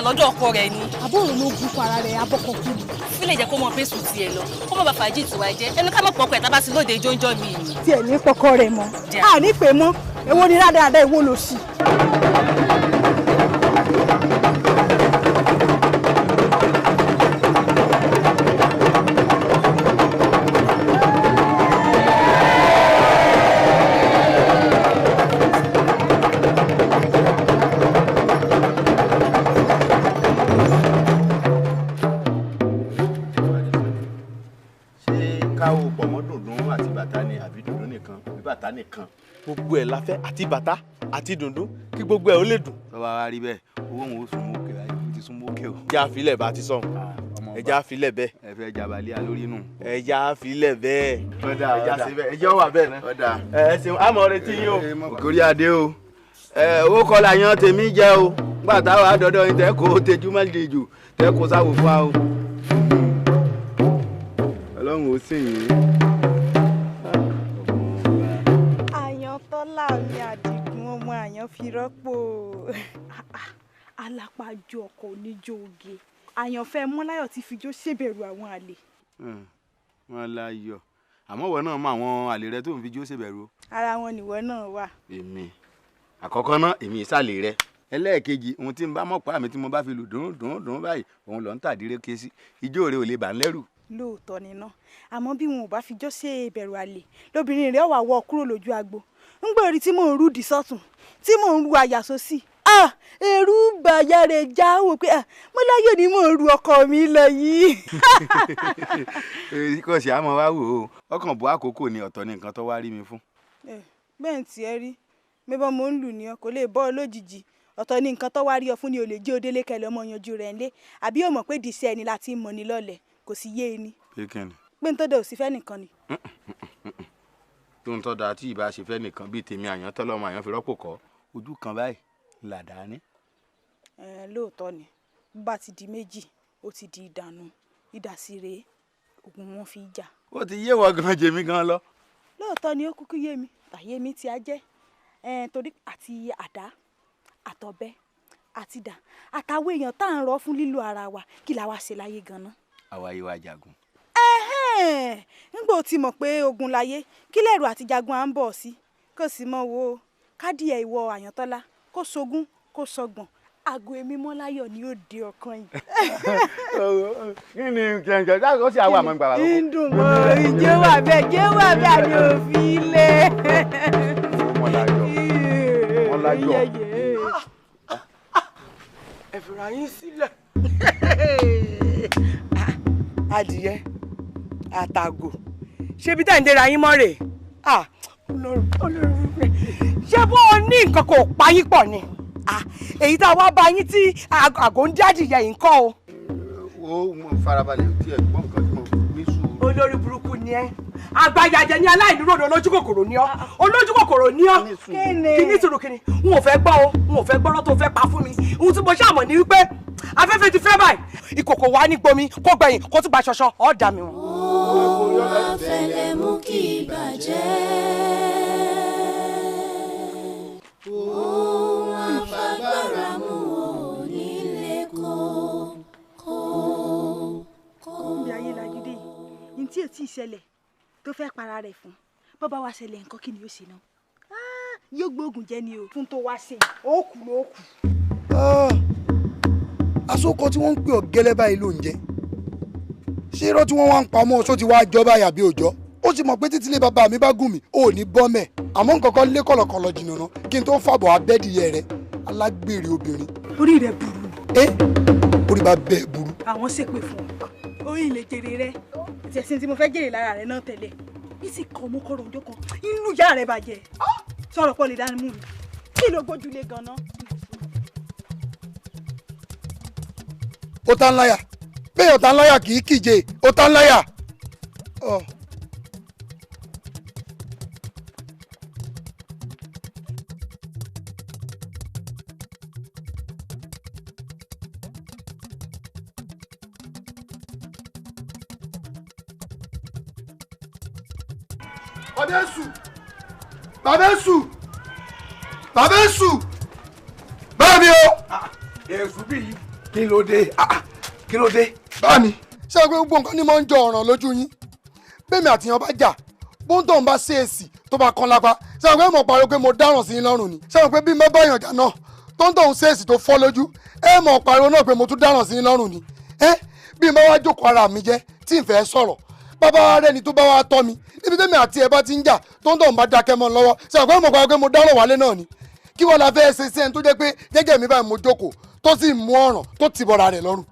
Lọ́dọ̀ ọkọ rẹ̀ ni. Àbúrò ló gún para rẹ̀ abọ́kọ̀ kú ni. Fílẹ̀ jẹ́ kó mọ pé sùn tiẹ̀ lọ. Kó má bàa fàájì tiwa jẹ́. Ẹnu ká mọ̀ pọ̀kọ̀ ẹ̀ tá bá sí lóde jóńjọ́ mi ni. Tiẹ̀ ní pọkọ rẹ̀ mọ́. A ní pè mọ́. Èwo ni rádaràda èwo ló sì. Nìkan gbogbo ẹ̀ la fẹ́ àti bàtà àti dùndún kí gbogbo ẹ̀ ó lè dùn. tọ́ba wa rí bẹ́ẹ̀ owó òun ó sún mọ́ òkè láyé ó ti sún mọ́ òkè o. ẹja àfilẹ̀ bá ti sọ̀hún ẹja àfilẹ̀ bẹ́ẹ̀. ẹ fẹ́ jabalẹ̀ alórí nù. ẹja àfilẹ̀ bẹ́ẹ̀. ọ̀dà ẹja sí bẹ́ẹ̀ ẹjọ́ wà bẹ́ẹ̀ náà. ọ̀dà ẹ ṣeun àmọ́ retí yín o. òkúri adé o owó kọlà yan tèmi jẹ o gbà táwa dọdọ yín tẹ kó tejú má le jù tẹ kó sáwò fún wa o. ọlọ́run ó sìn yín. Tọ́lá mi Àdìgún ọmọ àyàn fi rọ́pò alápájọ ọkọ̀ oníjó oge àyànfẹ́ Mọ́láyọ̀ ti fijó ṣèbẹ̀rù àwọn àlè. wọ́n láyọ̀ àmọ́ ìwọ náà mọ àwọn àlè rẹ tó ń fijó ṣèbẹ̀rù. ara wọn nìwọ náà wà. èmi àkọ́kọ́ náà èmi ìsàlẹ̀ rẹ ẹlẹ́ẹ̀kejì ohun tí n bá mọ̀ pa mi tí mo bá fi lù dùn báyìí òun lọ ń tàdíré ké sí ijó rẹ ò lè bà ń lẹ́rù. lóòótọ́ ni náà àmọ́ bí wọn ò bá fijó ṣèbẹ̀rù àlè lóbìnrin rẹ̀ wà wọ́ kúrò lójú agbo ń gbòòrí tí mò ń rúdi sọ́tún tí mò ń ru àyà sósì ẹ̀rù bàyà rẹ̀ já wò pé Mọ́láyọ̀ ni mò ń ru ọkọ mi lọ yìí. kò sí àmọ́ wá wò ó ọkàn bọ́ àkókò ni ọ̀tọ̀ ni nǹkan tó wá rí mi fún. bẹ́ẹ̀ tí ẹ rí mẹ́bọ́n mò ń lù ní ọ kò lè bọ́ ọ lójijì ọ̀tọ̀ ni nǹkan tó wá rí ọ fún ni ò lè jẹ́ òdélé kẹlẹ́ ọmọ yanjú rẹ̀ ńlé àbí ó mọ̀ pé dìísẹ́ ẹni láti mọ̀ ní lọ́lẹ̀ kò sí yé ẹni. pé n tó dẹ̀ ò sí fẹ́ nìkan ni. tó ń tọ́da tí ìbá ṣe fẹ́ nìkan bíi tèmi àyàn tọ́lọ́mọ àyàn fi rọ́pò kọ́ ojú kan báyìí làdá ní. lóòótọ́ ni bó bá ti di méjì ó ti di ìdànù ìdásí rèé ogun wọn fi jà. ó ti yé wọ gan jèmi gan lọ. lóòótọ́ ni ó kúkú yé mi tàyé mi ti á jẹ́ torí àti àdá àtọ̀bẹ àti dà àtàwọn èèyàn tá à ń rọ́ fún lílo ara wa kí la wá ṣe láyé gan-an. àwa yìí wá jagun. nígbà ó ti mọ̀ pé ogun láyé kí lẹ́rù àti jagun à ń bọ̀ sí kò sì mọ̀ wo kádìẹ̀ ìwọ Àyàntọ́lá kó sogún kó sọgbọ̀n àgọ́ èmi Mọ́láyọ̀ ni ó di ọkàn yìí. kí ni kẹ̀kẹ́ dáhùn ó sì àwọn àmọ́ ìgbà wà lóko. ìdùn mọ́ ìjẹ́ wà bẹ́ẹ̀ àní òfin ilé. Mọ́láyọ̀ ẹ fìrà yín sílẹ̀. adìyẹ àtàgò ṣebí tá à ń dẹ́ra yín mọ́ rè Ọlọ́run ṣé bó o ní nǹkan kò pa yín pọ̀ ni èyí tá a wá bá yín tí àgọ́ ń dáàdì yẹ yín kọ́ o. ó farabalẹ̀ tí ẹ̀ gbọ́ nǹkan tí mo ní sùúrù. olórí burúkú ni ẹ àgbàyàjẹ ní aláìníròdò olójú kòkòrò ni ọ olójú kòkòrò ni ọ kíní sùúrù kíní n ò fẹ́ gbọ́ o n ò fẹ́ gbọ́rọ́ tó fẹ́ pa fún mi ohun tí mo ṣàmọ̀ ni wípé afẹ́fẹ́ ti fẹ́ báyìí ìkòkò wa ní gbomi kó gbẹ̀yìn kó tún gba ṣọṣọ ọ̀ dà mí wọn. ohun afẹ́lẹ́ mú kí ìbàjẹ́ ohun afágbára mú onílé kó. Kóńbi ayé lagídé yìí ní tí ètí ìṣẹ̀lẹ̀ tó fẹ́ para rẹ̀ fún bọ́bá wa ṣẹlẹ̀ nǹkan kí ni yóò ṣe náà yóò gbóògùn jẹ́ ni o fún tó wá ṣe ó kù ló kù. àsokọ tí wọ́n ń pè ọ́ gẹ́lẹ́ báyìí ló ń jẹ́ ṣé irọ́ tí wọ́n wá ń pamọ́ ṣó ti wá jọ báyìí àbí òjọ́ ó sì mọ̀ pé títí ilé bàbá mi bá gùn mí ò ní bọ́ mẹ́ àmọ́ nǹkan kan lé kọ̀lọ̀kọ̀lọ̀ jìnnà náà kí n tó fàbọ̀ abẹ́dìyẹ rẹ alágbèrè obìnrin. orí rẹ burú. orí bá bẹ́ẹ̀ burú. àwọn ṣépè fún ọ orí ilé jèrè rẹ àti ẹ̀sìn tí mo fẹ́ jèrè lára rẹ náà tẹ́lẹ̀ bí sì kọ́ ọmọ kọ́rọ̀ ọjọ́ kan inú ìyá rẹ bàjẹ́ sọ̀rọ̀ pọ̀ lè dání mú mi kí ló gbójúlé gan-an. ó tá ń láyà bẹ́ẹ̀ ó tá ń láyà kì í kíje ó tá ń láyà. bàbá èṣù bá mi o. èṣù bíi kí ló dé kí ló dé. bá mi ṣé o pé gbogbo nǹkan ni mo ń jọ ọ̀ràn lójú yín bẹ́ẹ̀mi àtìyàn bá jà bóńtọ̀ ń bá ṣe èsì tó bá kan lápá ṣé o pé mo pariwo pé mo dáràn sí yín lọ́rùn ni ṣé o pé bí mo bá yàn jà náà tóńtọ̀ ń ṣe èsì tó fọ́ lójú mo pariwo náà pé mo tún dáràn sí yín lọ́rùn ni bí mo wá jókòó ara mi jẹ́ tí n fẹ́ sọ̀rọ̀ bàbá wa rẹ́ni tó bá wa tọ́ mi níbi tẹ́mi àti ẹ̀ bá ti ń jà tóńtọ̀ ń bá dákẹ́ mọ́ lọ́wọ́ ṣé o pé mo pariwo pé mo dáràn wálé náà ni kí wọ́n la fẹ́ ṣe sí ẹni tó jẹ́ pé jẹ́jẹ́ mi báyìí mo jókòó tó sì mú ọ̀ràn tó ti bọ̀ra rẹ̀ lọ́rùn.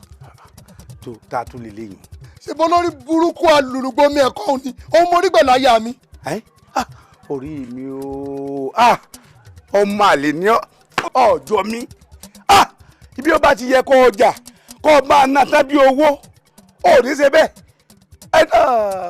tó tá a tún lè léyìn. ṣe bọ́ lórí burúkú alùlùgbọ́mí ẹ̀kọ́ òun ni òun mo rí pẹ̀lú aya mi. orí mi o ọmọ àlè ní ọjọ́ mi ibi ó bá ti yẹ kó ọjà kó o máa ná tábí owó ò ní ṣe bẹ́ẹ̀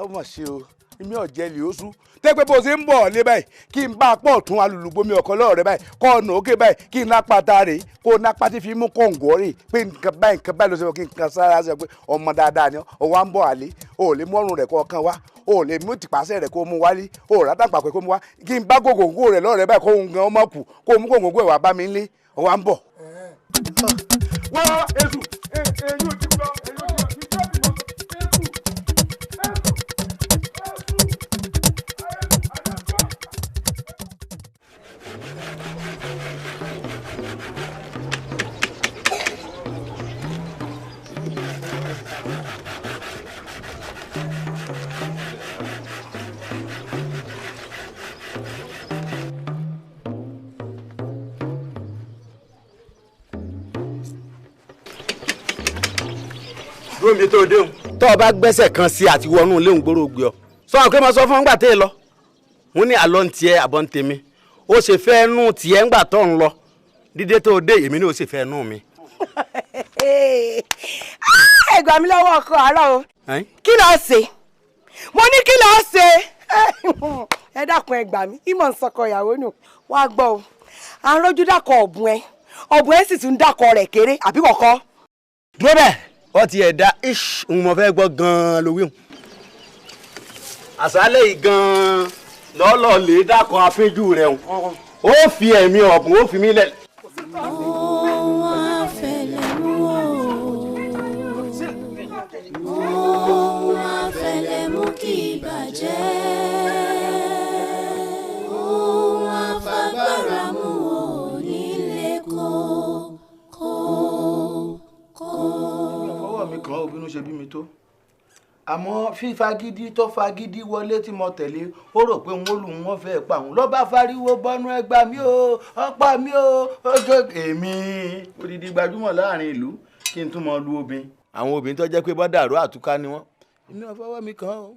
ó mà ṣe o èmi ọ̀jẹ̀ lè oṣù tẹ́pẹ́ bó ṣe ń bọ̀ lé báyìí kí n bá pọ̀ tún alùlùgbòmí ọkọ̀ lọ́ọ̀rẹ́ báyìí kọ́ ọ̀nà òkè báyìí kí n lápá ta rè kó o nápá tí fi mú kọ̀ǹgọ́ rè pé nǹkan báyìí ló ṣe kí n kan sára ṣe pé ọmọ dáadáa ni ọ wá ń bọ̀ àlè o ò lè mú ọrùn rẹ̀ kọ́ ọkàn wá o ò lè mú tìpàṣẹ rẹ̀ kó mú wálé o ò rátàpà pé kó mú wá kí n bá gògòǹgò rẹ̀ lọ́ọ̀rẹ́ báyìí kó ń gan ọmọ kù kó o mú gògòǹgò ẹ̀ wá bá mi lé ọ wá ń bọ̀. wọ́n èṣù èyí ò ti lọ mi tó dé o. tó o bá gbẹ́sẹ̀ kan sí àti wọnú ilé òǹgbòrò gbé ọ. sọ wọn pé mo sọ fún ọgbà tẹ́ ẹ lọ. wọ́n ní àlọ́ ń tiẹ̀ àbọ̀ ń tèmi. ó ṣe fẹ́ nú tiẹ̀ ńgbà tó ń lọ. dídé tó o dé èmi ní ó ṣe fẹ́ nú mi. ẹ gbà mí lọ́wọ́ ọkọ àárọ̀ o kí ló ṣe mo ní kí ló ṣe ẹ dákun ẹ gbà mí ìmọ̀ ń sọkọ ìyàwó nù wá gbọ́ o à ń rójú dákọ̀ ọ̀bùn ẹ sì tún dákọ̀ rẹ̀ kéré àbí kọ̀kọ́. dúró bẹ́ẹ̀ wọ́n ti ẹ̀dá ish ń mọ fẹ́ gbọ́ gan-an lówí hùn. àṣálẹ̀ yìí gan-an lọ́lọ́ lè dákọ̀ afẹ́jú rẹ̀ hùn. ó fi ẹ̀mí ọ̀bùn ó fi mí lẹ̀. ohun afẹ́lẹ́ mú ohun afẹ́lẹ́ mú kí ìbàjẹ́ ohun afágbára mú onílé kó. ọwọ́ mi kàn ó bínú ṣe bí mi tó àmọ́ fífagídí tó fagídí wọlé tí mo tẹ̀lé ó rò pé wọ́n lù wọ́n fẹ́ pa òun ló bá fariwo bọ́nú ẹgbà mi ó ọ̀pá mi ó ọjọ́ èmi odidi gbajúmọ̀ láàrin ìlú kí n tún mọ lu obìnrin. àwọn obìnrin tó jẹ́ pé bọ́dàrú àtúká ni wọ́n èmi ò fọwọ́ mi kàn ó.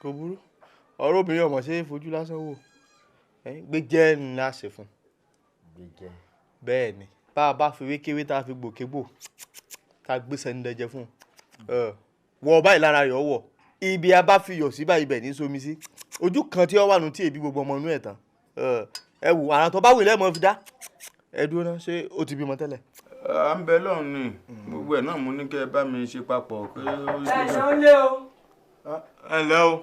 kò burú ọ̀rọ̀ obìnrin ọmọ ṣe é fojú lásán wò gbẹjẹ ńlá ṣe fún bẹ́ẹ̀ ni bá a bá fi wékéwé tá a fi gbòkébò ká gbé sẹ́ńdẹ̀jẹ̀ fún wọ báyìí lára rẹ̀ ọwọ́ ibi a bá fi yọ̀ sí báyìí bẹ̀ ní somi sí ojú kan tí ó wà nù tí èbí gbogbo ọmọ inú ẹ̀ tán ẹ wò àrà tó bá wù lẹ́mọ̀ fi dá ẹ dúró náà ṣé ó ti bímọ tẹ́lẹ̀. à ń bẹ lọ́run ni gbogbo ẹ̀ náà mo ní kẹ́ ẹ bá mi ṣe papọ̀ pé ó ṣe. ẹ ṣe ó lé o. ẹ ǹlẹ́ o.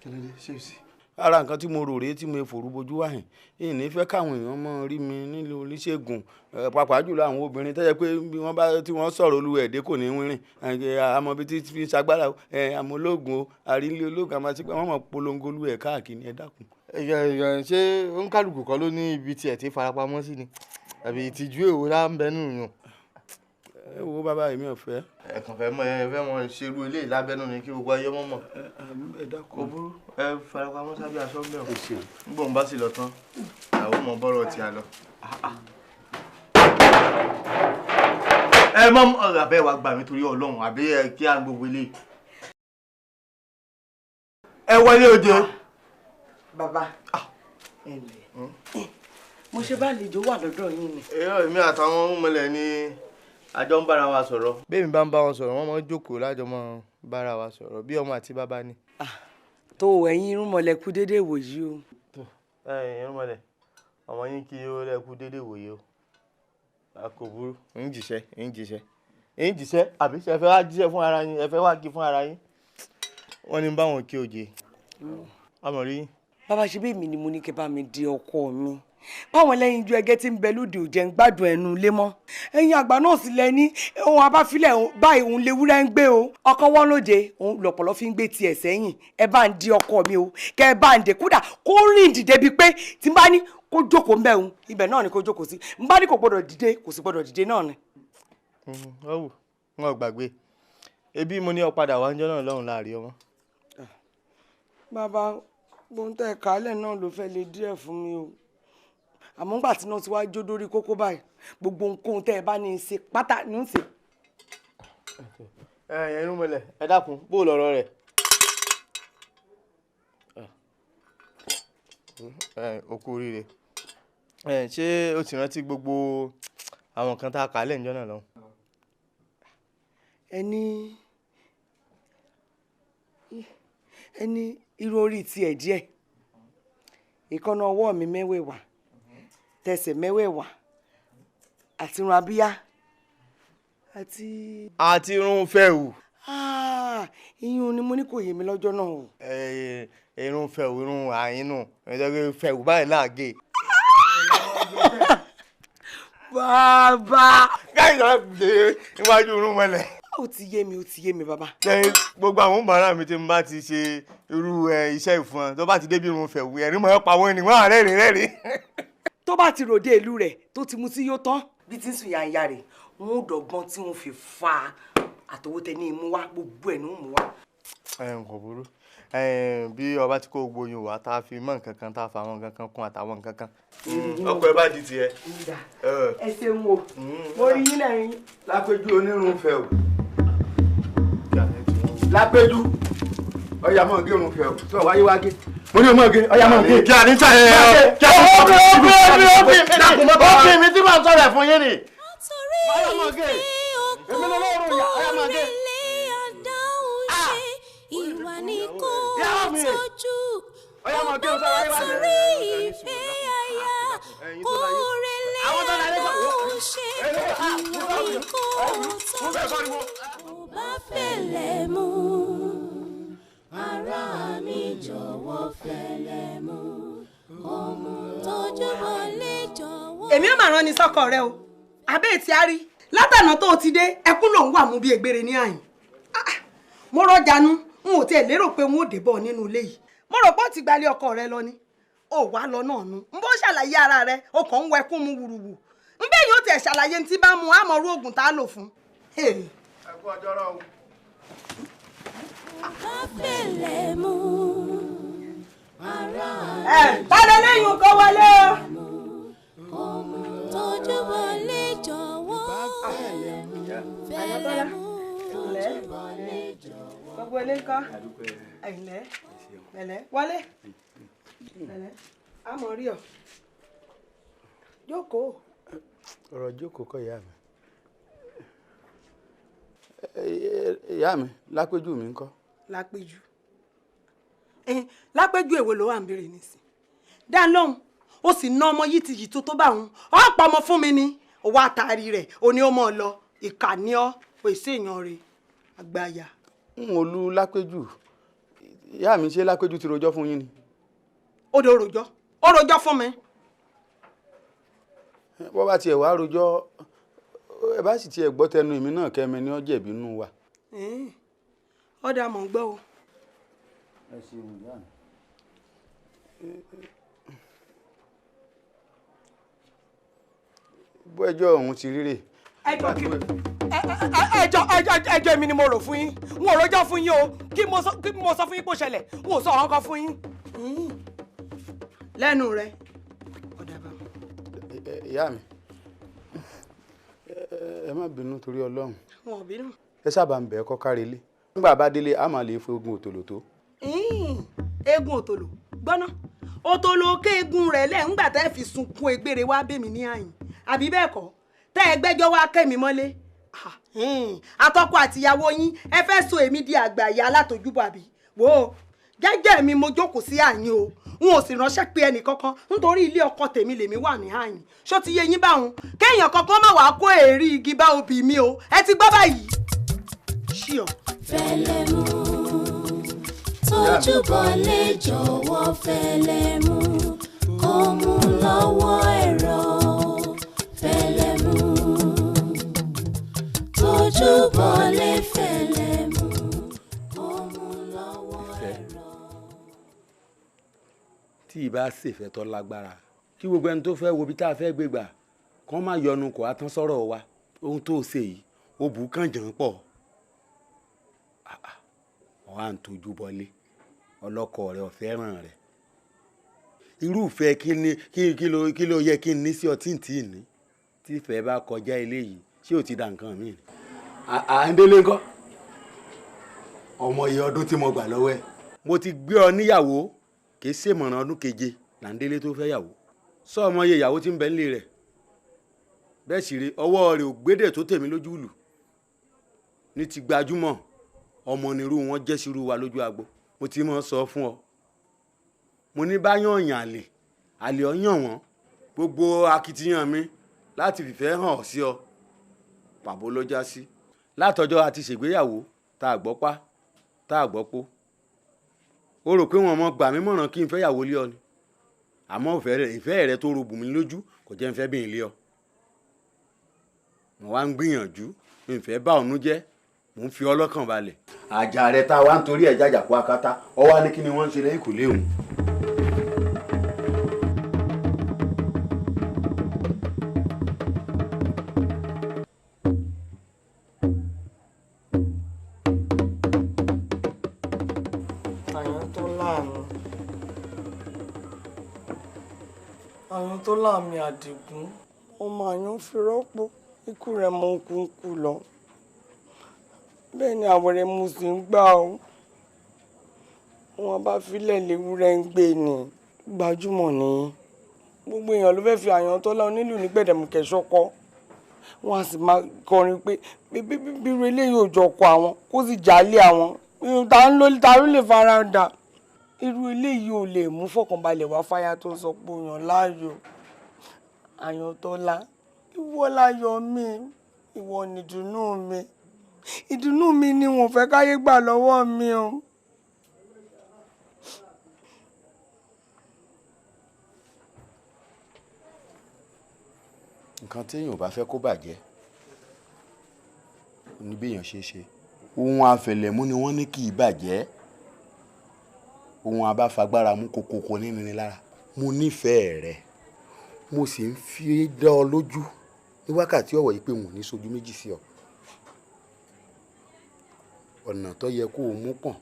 kí ló dé ṣé o sì. ara nǹkan tí mo rò rèé tí mo forú bojú wá hìn èyí ní fẹ́ káwọn èèyàn mọ rí mi nílé oníṣègùn pàápàá jùlọ àwọn obìnrin tó jẹ́ pé bí wọ́n bá tí wọ́n sọ̀rọ̀ olúwẹ̀ẹ́dẹ́ kò ní wínrìn àmọ́ bí tí fi ṣagbára àmọ́ ológun o àrílé ológun àmọ́ sí pé wọ́n mọ̀ polongo olúwẹ̀ẹ́ káàkiri ẹ dákun. ṣé oníkálukú kọ́ ló ní ibi tí ẹ̀ ti farapamọ́ sí ni àbí ìtìjú èwo lá ń bẹnu yàn. ẹ wo bàbá mi ò fẹ́. ẹ kàn fẹ́ mọ ṣerú ilé ìlábẹ́nu ni kí gbogbo ayé mọ̀ mọ̀. ẹ dákun. kò burú ẹ farapamọ́ sábẹ́ aṣọ mẹ́ọ̀. nígbà òun bá sì lọ tán àwọn ọmọ bọ́rọ̀ tí a lọ. ẹ mọ ọ̀rọ̀ abẹ́ wa gbà mí torí Ọlọ́run àbí ẹ kí á gbogbo ilé. ẹ wọlé oje. bàbá mo ṣe bá àlejò wà lọ́dọ̀ yín ni. èmi àtàwọn ọmọlẹ̀ ni àjọ ń bára wa sọ̀rọ̀. bẹ́ẹ̀ mi bá ń bá wọn sọ̀rọ̀ wọ́n máa ń jókòó lájọ máa ń bára wa sọ̀rọ̀ bí ọmọ àti bàbá ni. tó ẹ̀yin irúnmọlẹ̀ kú déédéé wòyí o. irúnmọlẹ̀ ọmọ yín kí ó lẹ́kú déédéé wòye o. a kò burú ń jíṣẹ́ àbí ṣe fẹ́ wá jíṣẹ́ fún ara yín ẹ fẹ́ wá kí fún ara yín. wọ́n ní báwọn kí oje ọmọ rí. bàbá ṣe bí èmi ni mo ní kí bá mi di ọkọ mi báwọn lẹ́yìn ju ẹgẹ́ tí ń bẹ lóde òjẹ́ ń gbádùn ẹnu ilé mọ́ ẹ̀yin àgbà náà sì lẹ ní ohun abáfilẹ̀ báyìí òun léwúrẹ́ ń gbé o ọkọ wọn lóde òun lọ̀pọ̀lọ́ fi ń gbé tiẹ̀ sẹ́yìn ẹ bá ń di ọkọ mi o kẹ ẹ bá ń dè kódà kó rìn dìde bíi pé tí n bá ní kó jókòó ń bẹ̀ òun ibẹ̀ náà ni kó jókòó sí n bá ní kò gbọdọ̀ dìde kò sì gbọdọ̀ dìde náà ni. ọwù wọn ò gbàgbé ebi mo ní ọ̀padà wá ń jọ náà lọ́hùn láàrin ọmọ. bàbá gbóńtẹ̀ kálẹ̀ náà ló fẹ́ lè díẹ̀ fún mi o àmọ́ ńgbà tí náà ti wá jó dórí kókó báyìí gbogbo nǹkan tẹ́ ẹ bá ní í ṣe pátá ní í ṣe. irúnmọlẹ̀ ẹ dákun bó o lọ̀rọ̀ rẹ̀. okú oríire ṣé o ti rántí gbogbo àwọn kan tá a kà á lẹ́ǹjọ́ náà lọ. ẹni irú orí tiẹ̀ díẹ̀ ìkànnà ọwọ́ mi mẹ́wẹ̀ẹ̀wá tẹsẹ̀ mẹ́wẹ̀ẹ̀wá àti irun abíyá àti irun fẹ́ẹ̀wù. iyún ni mo ní kò yé mi lọ́jọ́ náà o. irun fẹ́ẹ̀wù irun àyínú fẹ́ẹ̀wù báyìí láàgé. bàbá. káyọ̀ lè níwájú irun mọ́lẹ̀. ó ti yé mi bàbá. gbogbo àwọn bàrà mi tí mo bá ti ṣe irú iṣẹ́ ìfún ọ tó bá ti débi irun fẹ́ẹ̀wù ẹ̀rín mọ́ pa wọ́n ni wọ́n á rẹ́rìn. tó bá ti ròde ìlú rẹ̀ tó ti mu sí yóò tán bí tí ń sùn yàǹyà rẹ̀ wọn ò dọ̀gbọ́n tí wọ́n fi fa àtọwọ́tẹ ní imú wá gbogbo ẹ̀ ní òun wá. kò burú bí ọba tí kò gbóyún wá tá a fi mọ nǹkan kan tá a fa àwọn nǹkan kan kún àtàwọn nǹkan kan. ọkọ ẹ bá di tiẹ̀. ẹ ṣeun o mo rí yín lẹ́yìn. lápẹjù onírun fẹ́ o lápẹjù ọyà mọ̀ gé irun fẹ́ o tó wáyé wá gé mo ní o mọ̀ gé ọyà mọ̀ gé. kí a ní sàyẹn kí a ní sàyẹn ó mi tí màá sọ̀rọ̀ ẹ̀ fún yín ni. ọyà mọ̀ gé èmi ló lọ́rùn yà ọyà mọ̀ gé. ìwà ni kò tọ́jú ọmọbìnrin ìfẹ́ àyà kò rẹlẹ̀ lọ́wọ́ ṣe ìwà ni kò tọ́jú kò bá fẹ́lẹ̀ mú ara mi jọ̀wọ́ fẹ́lẹ̀ mú ọmọ tọ́jú wọlé jọ̀wọ́. èmi ò máa rán ni sọ́kọ rẹ o àbẹ́ ètí á rí látànà tó o ti dé ẹkún lòún wà mú bí egbére ní àyìn mo rọjànú n ò tiẹ̀ lérò pé n ó débọ̀ nínú ilé yìí mo rò pé ó ti gbalé ọkọ rẹ lọ ni ó wá lọ náà nu n bó ṣàlàyé ara rẹ o kàn ń wẹkún mu wùrùwù n bẹ́ẹ̀ yóò tiẹ̀ ṣàlàyé ní tí bá mu àmọ́rú oògùn tá a lò fún. ẹ̀kú ọjọ́ rọ̀ o. fẹ́lẹ̀ mú ara tálẹ̀ lẹ́yìn kó wọlé o. ọmọ tọ́jú wọlé jọ̀wọ́ fẹ́lẹ̀ mú tọ́jú wọlé jọ̀wọ́. gbogbo ilé ńkọ́ ẹ̀lẹ́ ẹ̀lẹ́ wọlé a mọ̀ rí ọ jókòó. ọ̀rọ̀ jókòó kọ́ ìyá mi. ìyá mi lápéjú mi ńkọ́. lápéjú lápéjú èwo ló wà ń béèrè nísìn dá lóhùn ó sì ná ọmọ yìí ti yìí tó bá òun ọ̀pọ̀ ọmọ fún mi ni owó àtàrí rẹ̀ ó ní ó mọ̀ ọ́ lọ ìkànnì ọ́ pèsè èèyàn rẹ̀ àgbáyà. n ò lu lápéjú ìyá mi ṣe lápéjú ti rojọ́ fún yín ni. ó dé ó rojọ́ fún mi. bọ́ bá tiẹ̀ wá rojọ́ ẹ bá sì tiẹ̀ gbọ́ tẹnu èmi náà kẹ́mi ni ó jẹ̀bi nù wa. ọ̀dà mọ̀ ń gbọ́ o. ẹ ṣeun ìyá mi. bó ẹjọ́ ọ̀hún ti rírè. ẹjọ́ mi ni mo rò fún yín n ò rojọ́ fún yín o kí mo sọ fún yín kó ṣẹlẹ̀ n ò sọ ọ̀hún kan fún yín. lẹ́nu rẹ̀ ọ̀dà bá mi. ìyá mi ẹ má bínú torí Ọlọ́run. wọn ò bínú. ẹ sábà ń bẹ̀ ẹ́ kọ́ kárí ilé nígbà bá délé a máa lè fi ogun òtòlò tó. eégún òtòlò gbọ́ná òtòlò kéegun rẹ̀ lẹ́ ńgbà tẹ́ fi sunkún egbére wá bèmí ní àyìn àbí bẹ́ẹ̀ kọ́ tẹ́ ẹ gbẹ́jọ́ wá kẹ́mi mọ́lé àtọkọ àtìyàwó yín ẹ fẹ́ so èmi di àgbà ìyá alátojúbọ àbí wò ó jẹ́jẹ́ mi mo jókòó sí àyìn o n ò sì ránṣẹ́ pé ẹnì kankan nítorí ilé ọkọ tèmi lèmi wà ní àyìn ṣó ti yé yín báwọn kéèyàn kankan má wàá kó èrí igi bá obì mi o ẹ ti gbọ́ báyìí. ṣíọ. fẹ́lẹ́ mú tójú bọ́lé jọ̀wọ́ fẹ́lẹ́ mú kó mú lọ́wọ́ ẹ̀rọ fẹ́lẹ́ mú tójú bọ́lé fẹ́lẹ́ mú kó mú lọ́wọ́ ẹ̀rọ. tí ìbá ṣèfẹ́ tó lágbára kí gbogbo ẹni tó fẹ́ wo ibi tá a fẹ́ gbé gbà kán má yọnu kó a tán sọ̀rọ̀ wa ohun tó ṣe yìí ó bù kàn jàn pọ̀ wọ́n á ń tójú bọ́lé ọlọ́kọ rẹ̀ ọ̀fẹ́ ràn rẹ̀ irúfẹ́ kí ló yẹ kí n ní sí ọtí tí ì ní tí ìfẹ́ bá kọjá eléyìí ṣé ò ti da nǹkan mi. à ń délé ńkọ́ ọmọ iye ọdún tí mo gbà lọ́wọ́ ẹ̀ mo ti gbé ọ níyàwó kì í ṣèmọ̀ràn ọdún keje là ń délé tó fẹ́ yàwó sọ ọmọ iye ìyàwó tí ń bẹ nílé rẹ̀ bẹ́ẹ̀ sì rí ọwọ́ rẹ̀ ò gbédè tó tèmi lójú ìlú ní ti gbajúmọ̀ ọmọ nírú wọn jẹ́ sírú wa lójú agbo mo ti mọ̀ sọ fún ọ mo ní bá yàn àlè ọyàn wọn gbogbo akitiyan mi láti fìfẹ́ hàn ọ́ sí ọ pàbó ló já sí látọjọ́ àti ṣègbéyàwó tá a gbọ́ pa tá a gbọ́ pó o rò pé wọn mọ gbà mí mọ̀ràn kí n fẹ́ yàwó lé ọ ni àmọ́ ìfẹ́ rẹ tó rògbò mí lójú kò jẹ́ n fẹ́ bí n lé ọ mo wá ń gbìyànjú mi ń fẹ́ bá ọ̀nú jẹ́ mo ń fi ọlọ́kàn balẹ̀. àjà rẹ tá a wá ń torí ẹ̀ jàjà kó akátá ọ wá ní kí ni wọ́n ń ṣe lẹ́yìn kò léwu. àyàn tó láàmì àdìgún ọmọ àyàn fi rọ́pò ikú rẹ̀ mọ okùn kú lọ bẹ́ẹ̀ ni àwẹ̀rẹ̀ mo sì ń gbà ó wọn bá filẹ̀ léwúrẹ́ ń gbé ni gbajúmọ̀ ni gbogbo èèyàn ló fẹ́ fi àyàn tó lá onílù ní gbẹ̀dẹ̀mùkẹ́ ṣọ́kọ́ wọn a sì máa kọrin pé bírú eléyìí ò jọ ọkọ àwọn kó sì jálé àwọn ta ló lè fara dà irú eléyìí ò lè mú fọkànbalẹ̀ wá fáyà tó sọ pé òyàn láàyò àyàn tó lá ìwọ láyọ̀ mi ìwọ nìdùnnú mi ìdùnnú mi ni wọn fẹ́ káyé gbà lọ́wọ́ mi o. nǹkan téèyàn ò bá fẹ́ kó bàjẹ́ oníbèèyàn ṣe é ṣe ohun àfẹlẹ̀mú ni wọ́n ní kì í bàjẹ́ ohun abáfagbára mú kokoko nínú ni lára mo nífẹ̀ẹ́ rẹ mo sì ń fi dá ọ lójú ní wákàtí ọ̀wọ̀ yìí pé mo ní sojú méjì sí ọ ọ̀nà tó yẹ kó o mú pọ̀n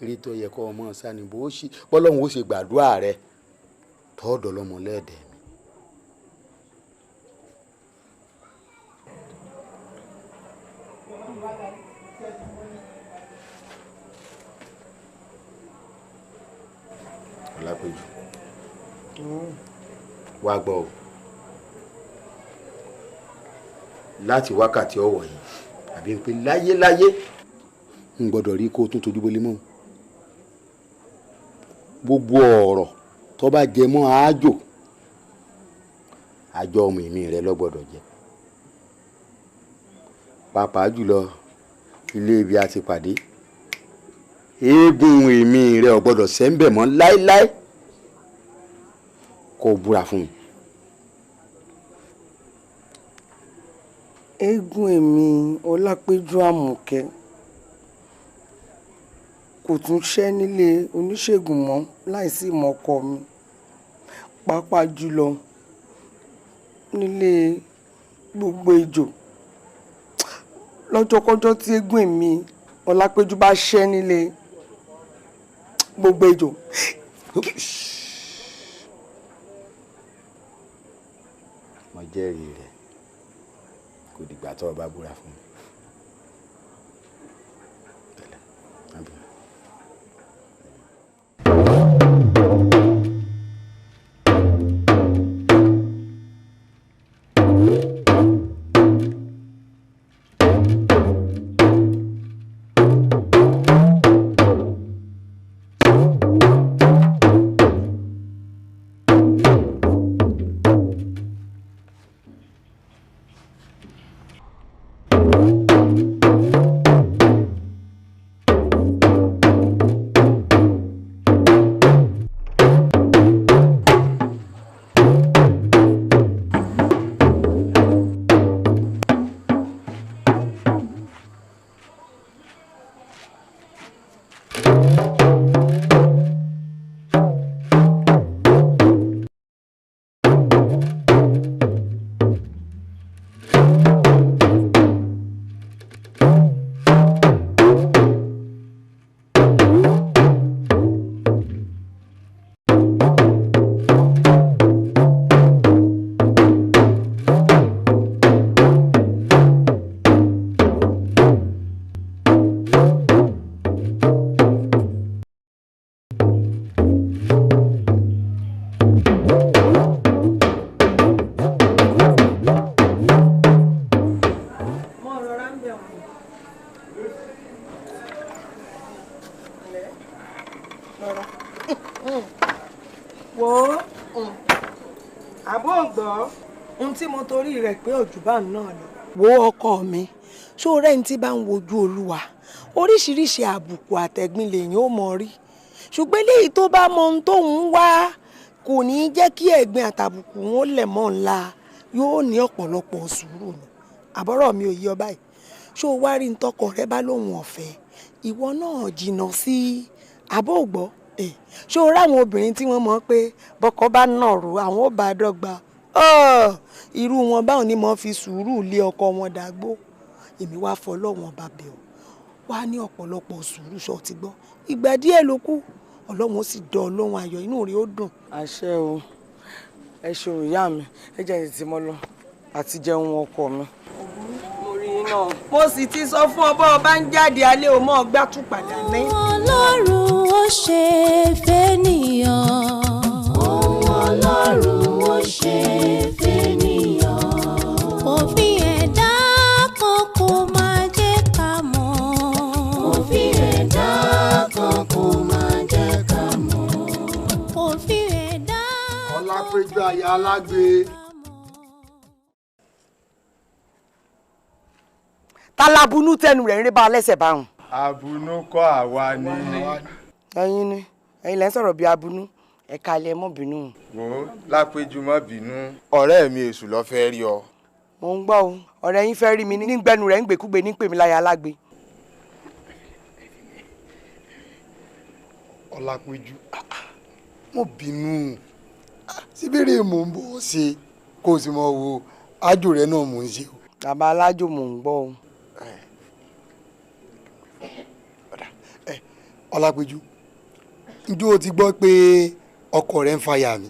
eré tó yẹ kó o mọ̀ sani bó ṣe bọ́lọ́hún ó ṣe gbàdúrà rẹ tọ́ọ̀dọ̀ lọ́mọ lẹ́ẹ̀dẹ̀ mi. Ọlápẹ̀jú wá gbọ́ o láti wákàtí ọ̀wọ̀ yìí àbí ń pè láyéláyé ń gbọ́dọ̀ rí kó tún tójú bólé mọ́ gbogbo ọ̀rọ̀ tó bá jẹ mọ́ àjọ ọmọ èmi rẹ ló gbọ́dọ̀ jẹ pàápàá jùlọ ilé ibi a ti pàdé eégún èmi rẹ ò gbọ́dọ̀ sẹ́ńbẹ̀ mọ́ láéláé kó búra fún mi. eégún èmi Ọlápéjú Àmọ̀kẹ́ kò tún ṣẹ́ nílé oníṣègùn mọ́ láìsí ìmọ̀ ọkọ mi pàápàá jùlọ nílé gbogbo ejò lọ́jọ́kọ́jọ́ tí eégún èmi Ọlápéjú bá ṣẹ́ nílé gbogbo ejò. mo jẹ́rìí rẹ̀ kò dìgbà tó o bá búra fún mi. Torí rẹ̀ pé òjúbà náà lọ. Wo ọkọ mi ṣó rẹ́ ní tí bá ń wojú Olúwa oríṣiríṣi àbùkù àtẹ̀gbin lèyìn ó mọ rí ṣùgbọ́n léyìí tó bá mọ ohun tóun wá kò ní í jẹ́ kí ẹ̀gbin àtàbùkù wọn lẹ̀ mọ́ ńlá yóò ní ọ̀pọ̀lọpọ̀ sùúrù ni àbọ̀rọ̀ mi ò yí ọ báyìí ṣó wá rí ntọ́kọ rẹ bá lóun ọ̀fẹ́ ìwọ náà jìnnà sí abó ògbọ́ ṣó ráwọn obìnrin tí wọ́n mọ̀ pé bọ́kọ bá nàró àwọn ò bá dọ́gba irú wọn báwọn ni mo fi sùúrù lé ọkọ wọn dàgbò èmi wá fọlọ́wọ́n bàbẹ ọ wá ní ọ̀pọ̀lọpọ̀ sùúrù sọ ti gbọ́ ìgbà díẹ̀ ló kù Ọlọ́run ó sì dán Ọlọ́run ayọ̀ inú rẹ̀ ó dùn. àṣẹ o ẹ ṣeun ìyá mi ẹ jẹ́ ẹni tí mo lọ àti jẹun ọkọ mi. mo rí iná mo sì ti sọ fún ọ bọ́ ọ bá ń jáde alẹ́ o mọ́ ọ gbá tún padà ní. Ọlọ́run ó ṣe fẹ́nìyàn Ọlọ́run ó ṣe fẹ́nìyàn òfin ẹ̀dá kan kò máa jẹ́ ká mọ̀ òfin ẹ̀dá kan kò máa jẹ́ ká mọ̀ òfin ẹ̀dá. Ọlápéjú aya alágbe. tálábùnú tẹnu rẹ̀ ń rí bá a lẹ́sẹ̀ báwọn. abunú kọ́ àwa ni. ẹ̀yin lẹ́ ń sọ̀rọ̀ bí abunú ẹ̀ka ilẹ̀ mọ́ bínú. wò ó Lápéjú má bínú. ọ̀rẹ́ mi èṣù ló fẹ́ rí ọ. mo ń gbọ́ o ọ̀rẹ́ yín fẹ́ rí mi nígbẹ́nu rẹ̀ ń gbèkúgbè ní pèmí láyà alágbe. Ọlápéjú mo bínú síbèrè mò ń bọ̀ ọ́ ṣe kó o sì mọ̀ wo ájò rẹ náà mò ń ṣe o. bàbá alájò mò ń gbọ́ o. Ọlápéjú ǹjẹ́ o ti gbọ́ pé ọkọ rẹ ń fàyà mi.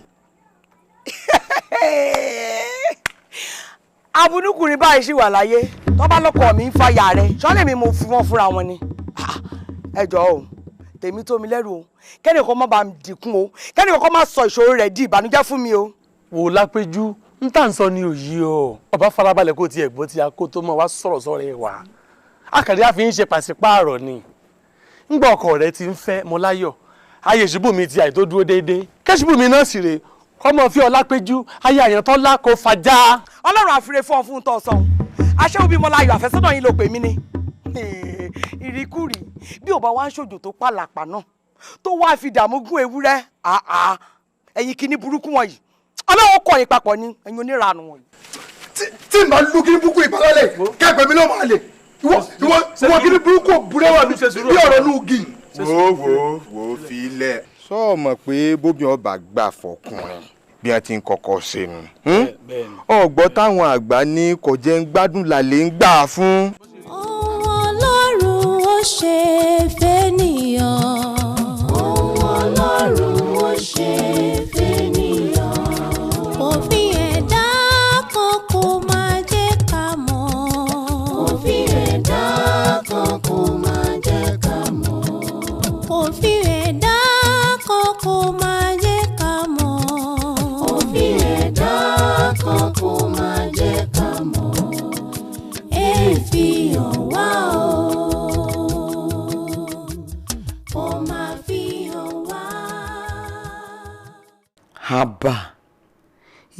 abunukùnrin báyìí ṣì wà láyé tó bá lọ́kọ mi ń fàyà rẹ̀ sọ́lẹ̀ mi mo fún wọn fúnra wọn ni. ẹ jọ̀ọ́ o tèmi tó mi lẹ́rù o kẹ́nìkan má bá mi dìkún o kẹ́nìkan má sọ ìṣòro rẹ̀ di ìbànújẹ́ fún mi o. wò Lápéjú ń tà ń sọ ní òyì o ọba farabalẹ̀ kó tiẹ̀ gbọ́ tí a kó tó mọ̀ wá sọ̀rọ̀ sọ̀rọ̀ ẹ̀ wá àkàdé àfi ń ṣe pàṣípààrọ̀ ni ńgbà ọkọ rẹ ti ń fẹ́ Mọ́láyọ̀ ayé Ṣùbọ́mi ti àìtó dúró déédéé kẹ́ṣùbọ́mi náà sì rè ọmọ fi Ọlápéjú ayé àyàntọ́lá kò fàjà. Ọlọ́run àfirè fún ọ fún tó sọ aṣẹ́wó bí Mọ́láyọ̀ àfẹ́sọ́nà yín ló pè mí ni ìrìkúrì bí ò bá wá ń ṣòjò tó pàlàpà náà tó wá fi dààmú gún ewúrẹ́ ẹ̀yin kìíní burúkú wọ̀nyí Ọlọ́run kọ̀ yín papọ̀ ni ẹ̀yin oníranù wọ̀nyí. tí n bá lu kí ní burúkú ìbálòlẹ̀ kẹ́gbẹ́ mi ló máa lè ìwọ kí ní burúkú òbúrẹ́wà mi bí ọ̀rọ̀ nù gì. wo fi ilẹ̀. sọ mọ̀ pé bóbi ọba gbà fọkùnrin bí wọ́n ti ń kọ́kọ́ ṣe nù. ọ̀gbọ́n táwọn àgbà ní kò jẹ́ ń gbádùn làlẹ́ ń gbà fún. Ọlọ́run ó ṣe fẹ́nìyàn. Ọlọ́run ó ṣe fẹ́nìyàn. Òfin ẹ̀dá kan kò máa jẹ́ ká mọ̀. Òfin ẹ̀dá kan kò máa jẹ́ ká mọ̀. Òfin ẹ̀dá kan kò máa jẹ́ ká mọ̀. Òfin ẹ̀dá kan kò máa jẹ́ ká mọ̀. Fi hàn wá o máa fi hàn wá. Àbá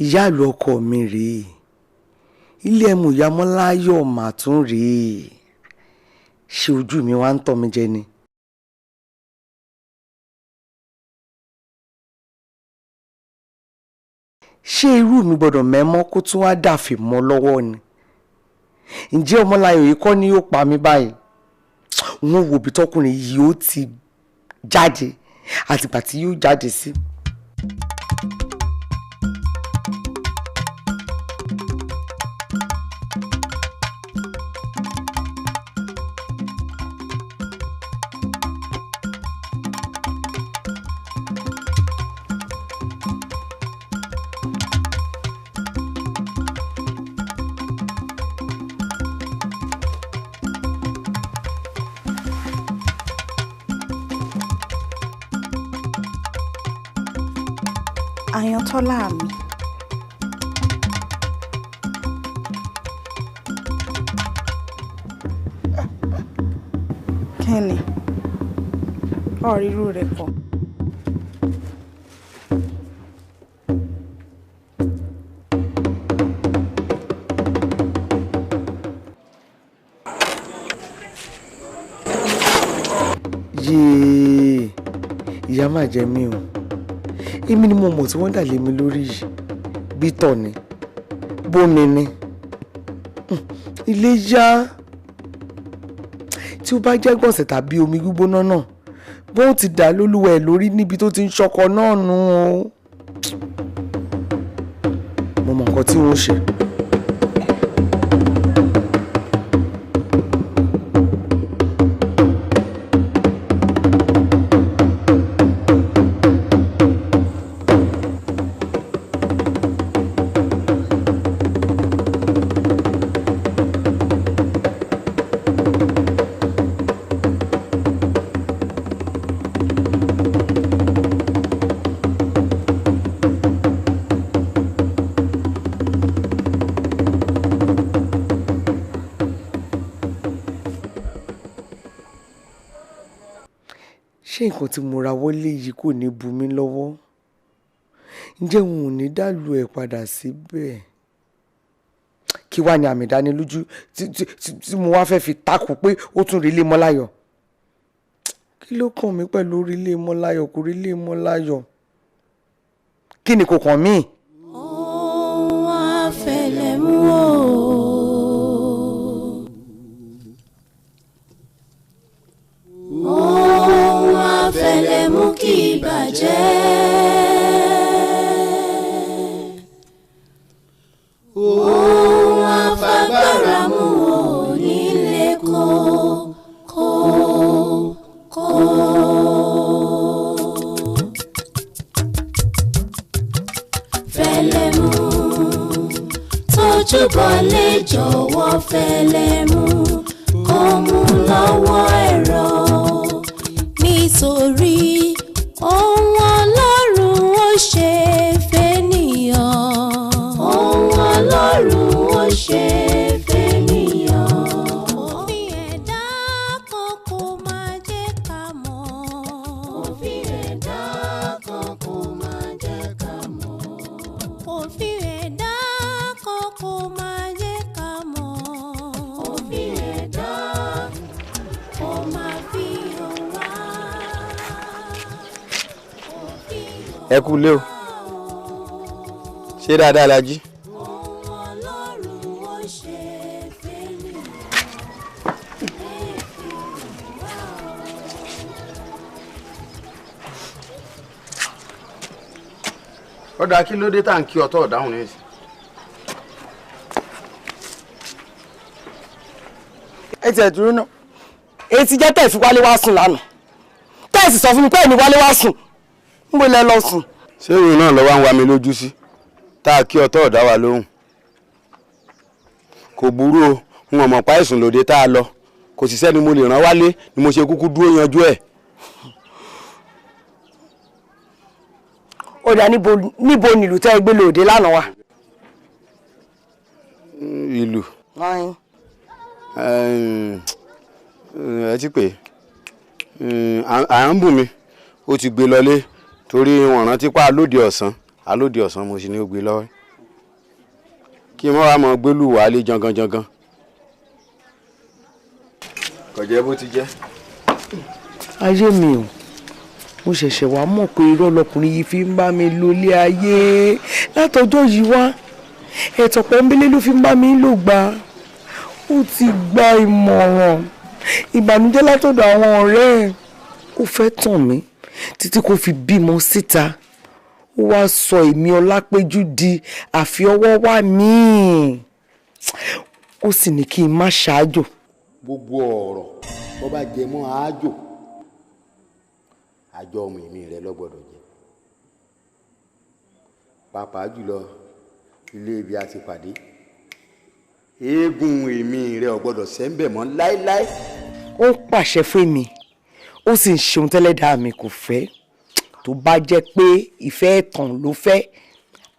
ìyáàlú ọkọ mi rèé ilé ẹmu ìyá Mọ́láyọ̀ mà tún rèé ṣé ojú mi wá ń tọ́ mi jẹ ni. ṣé irú mi gbọ́dọ̀ mẹ́mọ́ kó tún wá dàfẹ́ mọ́ lọ́wọ́ ni. Ǹjẹ́ Ọmọláyọ̀ yìí kọ́ ni yóò pa mí báyìí wọ́n wo bí tọkùnrin yìí ó ti jáde àtìgbà tí yóò jáde sí. Àyàntọ́lá mi. Kẹ́ni ọ̀rírú rẹ̀ pọ̀. Yéé ìyá má jẹ mí o èmi ni mo mọ̀ tí wọ́n dà lé mi lórí yìí bí tọ̀ ni bómi ni ilé yá tí ó bá jẹ́ gbọ̀nsẹ̀ tàbí omi gbígbóná náà bóun ti dà lólúwa ẹ̀ lórí níbi tó ti ń ṣọkọ náà nù o mo mọ̀ nǹkan tí wọ́n ṣe. ṣé nǹkan tí mo ra wọlé yìí kò ní bu mí lọ́wọ́ ǹjẹ́ òun ò ní dàlú ẹ̀ padà síbẹ̀ kí wàá ní àmì ìdánilójú tí mo wá fẹ́ fi takò pé ó tún rí ilé Mọ́láyọ̀ kí ló kàn mí pẹ̀lú orí ilé Mọ́láyọ̀ kò rí ilé Mọ́láyọ̀ kí ni kò kàn mí. Ohun àfẹlẹ̀mú o. Ohun àfẹlẹ̀mú kì í bàjẹ́. Ohun àfagbára mú o nílé kó. Fẹlẹ̀mú tójú bọ́lé jọ̀wọ́ fẹlẹ̀mú kó mú lọ́wọ́ ẹ̀rọ nítorí. ẹ kú lé o ṣé dáadáa la jí. ọ̀dà kí ló dé tá à ń kí ọtọ́ ọ̀dáhùn ní ìsìn. ẹ tiẹ̀ dúró náà etí jẹ́ tẹ̀ fi wálé wá sùn lánàá tẹ̀ sì sọ fún mi pé ẹni wálé wá sùn ń bọ̀ lẹ́ lọ sùn. ṣé ìròyìn náà lọ́wọ́ ń wá mi lójú sí tá a kí ọtọ́ ọ̀dá wa lóhùn kò burú o n ò mọ̀ pa ìsùn lòdì tá a lọ kò sì sẹ́ni mo lè rán wálé ni mo ṣe kúkú dúró yanjú ẹ̀. ó dà níbo nílùú tẹ́ ẹ gbé lòdì lánàá wa. ìlú ẹ ti pè à ń bù mí ó ti gbé lọlé torí wọn rántí pa alóde ọ̀sán mo sì ní ó gbé lọ́wọ́ kí wọ́n wá mọ gbélú wàhálé jangan kò jẹ́ bó ti jẹ́. ayé mi o mo ṣẹ̀ṣẹ̀ wá mọ̀ pé irọ́ lọkùnrin yìí fi ń bá mi lólé ayé látọjọ́ yìí wá ẹ̀tọ́ pẹ́ńbélé ló fi ń bá mi lò gbà ó ti gba ìmọ̀ràn ìbànújẹ́ látọ̀dọ̀ àwọn ọ̀rẹ́ ẹ̀ ó fẹ́ tàn mí títí kò fi bímọ síta ó wá sọ èmi Ọlápéjú di àfiọwọ́ wá míì ó sì ní kí n má ṣáájò. gbogbo ọ̀rọ̀ tó bá jẹ mọ́ àájò àjọ ọmọ èmi rẹ lọ́gbọ́dọ̀ jẹ pàápàá jùlọ ilé ibi a ti pàdé eégún èmi rẹ ò gbọ́dọ̀ sẹ́ńbẹ̀ mọ́ láéláé. ó ń pàṣẹ fún mi ó sì ń ṣeun tẹ́lẹ̀dá mi kò fẹ́ tó bá jẹ́ pé ìfẹ́ ẹ̀tàn ló fẹ́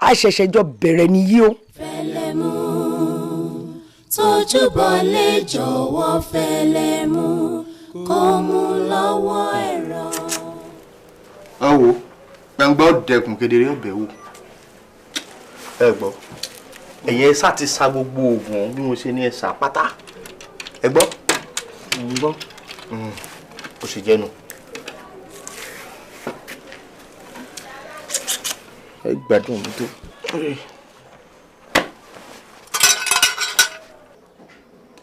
á ṣẹ̀ṣẹ̀ jọ bẹ̀rẹ̀ nìyí o. fẹ́lẹ́ mú tójú bọ́lé jọ̀wọ́ fẹ́lẹ́ mú kó mú lọ́wọ́ ẹ̀rọ. ẹ wo gbàngbà ọ̀dẹ̀kùn kedere ọ̀bẹ̀ wò ẹ gbọ́ ẹ̀yin ẹ sá ti sa gbogbo oògùn bí mo ṣe ní ẹ sá pátá ẹ gbọ́ ń gbọ́ ó sì jẹ́nu. ẹ gbádùn mi tó.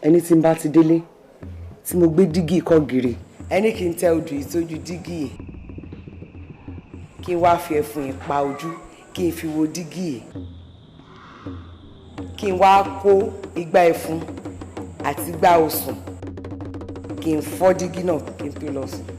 ẹni tí n bá ti délé tí mo gbé dígì kọ́ gèrè ẹni kì í tẹ odò ìtójú dígì yìí kí n wá fi ẹfun yìí pa ojú kí n fi wo dígì yìí kí n wá kó igbá ẹfun àti igbá osùn kí n fọ́ dígì náà kí n pè lọ sùn.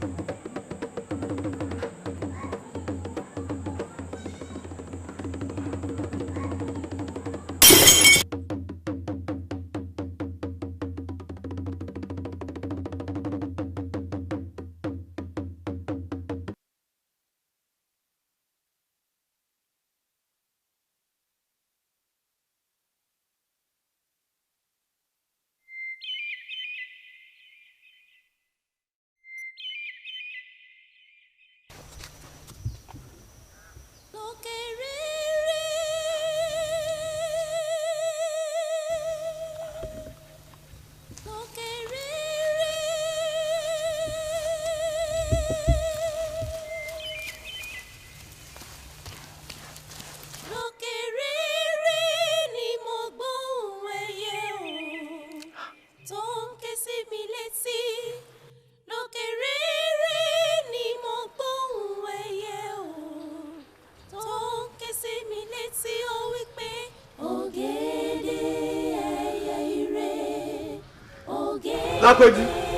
Lápéjú.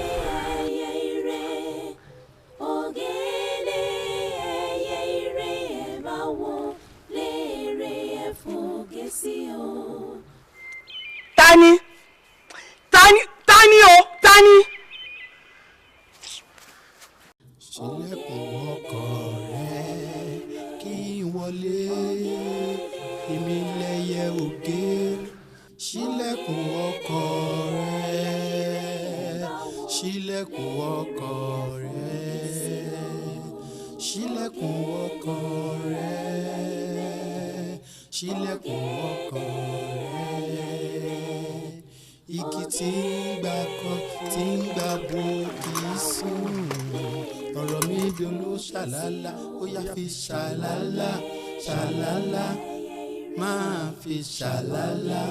Tani o tani. Ṣílẹ̀kùn ọkọ̀ rẹ kí n wọlé èmi lẹ́yẹ ògé ṣílẹ̀kùn ọkọ̀ rẹ ṣílẹ̀kùn ọkọ̀ rẹ ṣílẹ̀kùn ọkọ̀ rẹ ṣílẹ̀kùn ọkọ̀ rẹ igi tí ń gbà kan tí ń gbà bo kì í sùn ọ̀rọ̀ mi dolo ṣàlálà ó yá fi ṣàlálà ṣàlálà máa fi ṣàlálà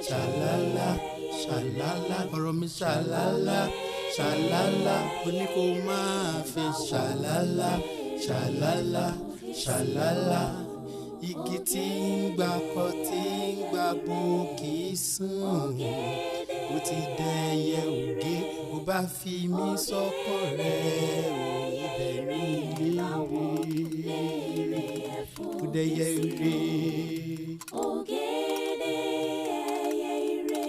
ṣàlálà ṣàlálà ọ̀rọ̀ mi ṣàlálà ṣàlálà ó ní kó máa fi ṣàlálà ṣàlálà ṣàlálà igi tí ń gbà kọ́ tí ń gbà bó kì í sùn ó ti dẹyẹ ògé ó bá fi mí sọ́kàn rẹ̀ ó ibẹ̀ ní ilé rẹ̀ ó dẹyẹ rẹ̀. Ògèdè ẹyẹ ire,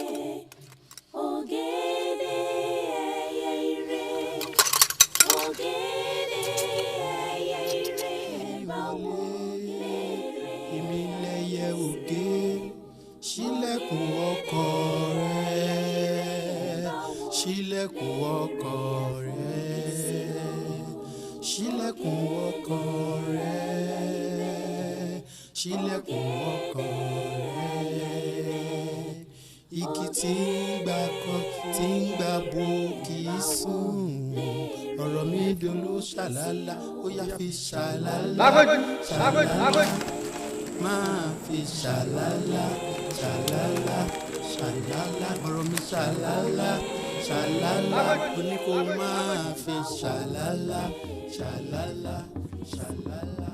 ògèdè ẹyẹ ire, ògèdè ẹyẹ ire, báwo lèrè. Èmi lẹyẹ ògé ṣílẹ̀kùn ọkọ̀ rẹ̀ ṣílẹ̀kùn ọkọ̀ rẹ̀ ṣílẹ̀kùn ọkọ̀ rẹ̀ ṣílẹ̀kùn ọkọ̀ rẹ̀ igi tí ń gbà kọ́ tí ń gbà bó kì í sùn ọ̀rọ̀ mi dolo ṣàlálà ó yá fi ṣàlálà ṣàlálà máa fi ṣàlálà ṣàlálà ṣàlálà ọ̀rọ̀ mi ṣàlálà ṣàlálà ó ní kó máa fi ṣàlálà ṣàlálà ṣàlálà.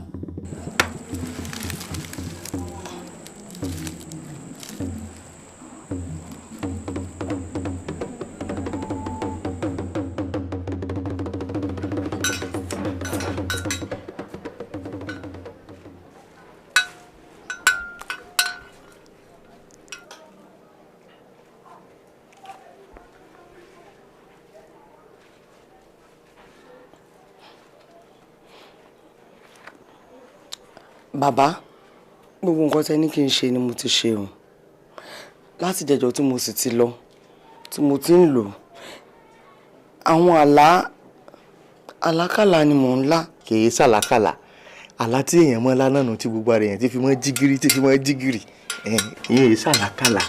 Bàbá, gbogbo nǹkan tẹ́ ní kí n ṣe ni mo ti ṣe o. Láti jẹjọ tí mo sì ti lọ, tí mo ti ń lò. Àwọn àlákàlà ni mò ń lá. Kì í ṣàlákàlà. Àlá tí èèyàn mọ́ lánàá nù tí gbogbo ara èèyàn ti fi mọ́ jígìrì tí fi mọ́ jígìrì. Ìyẹn ṣàlákàlà.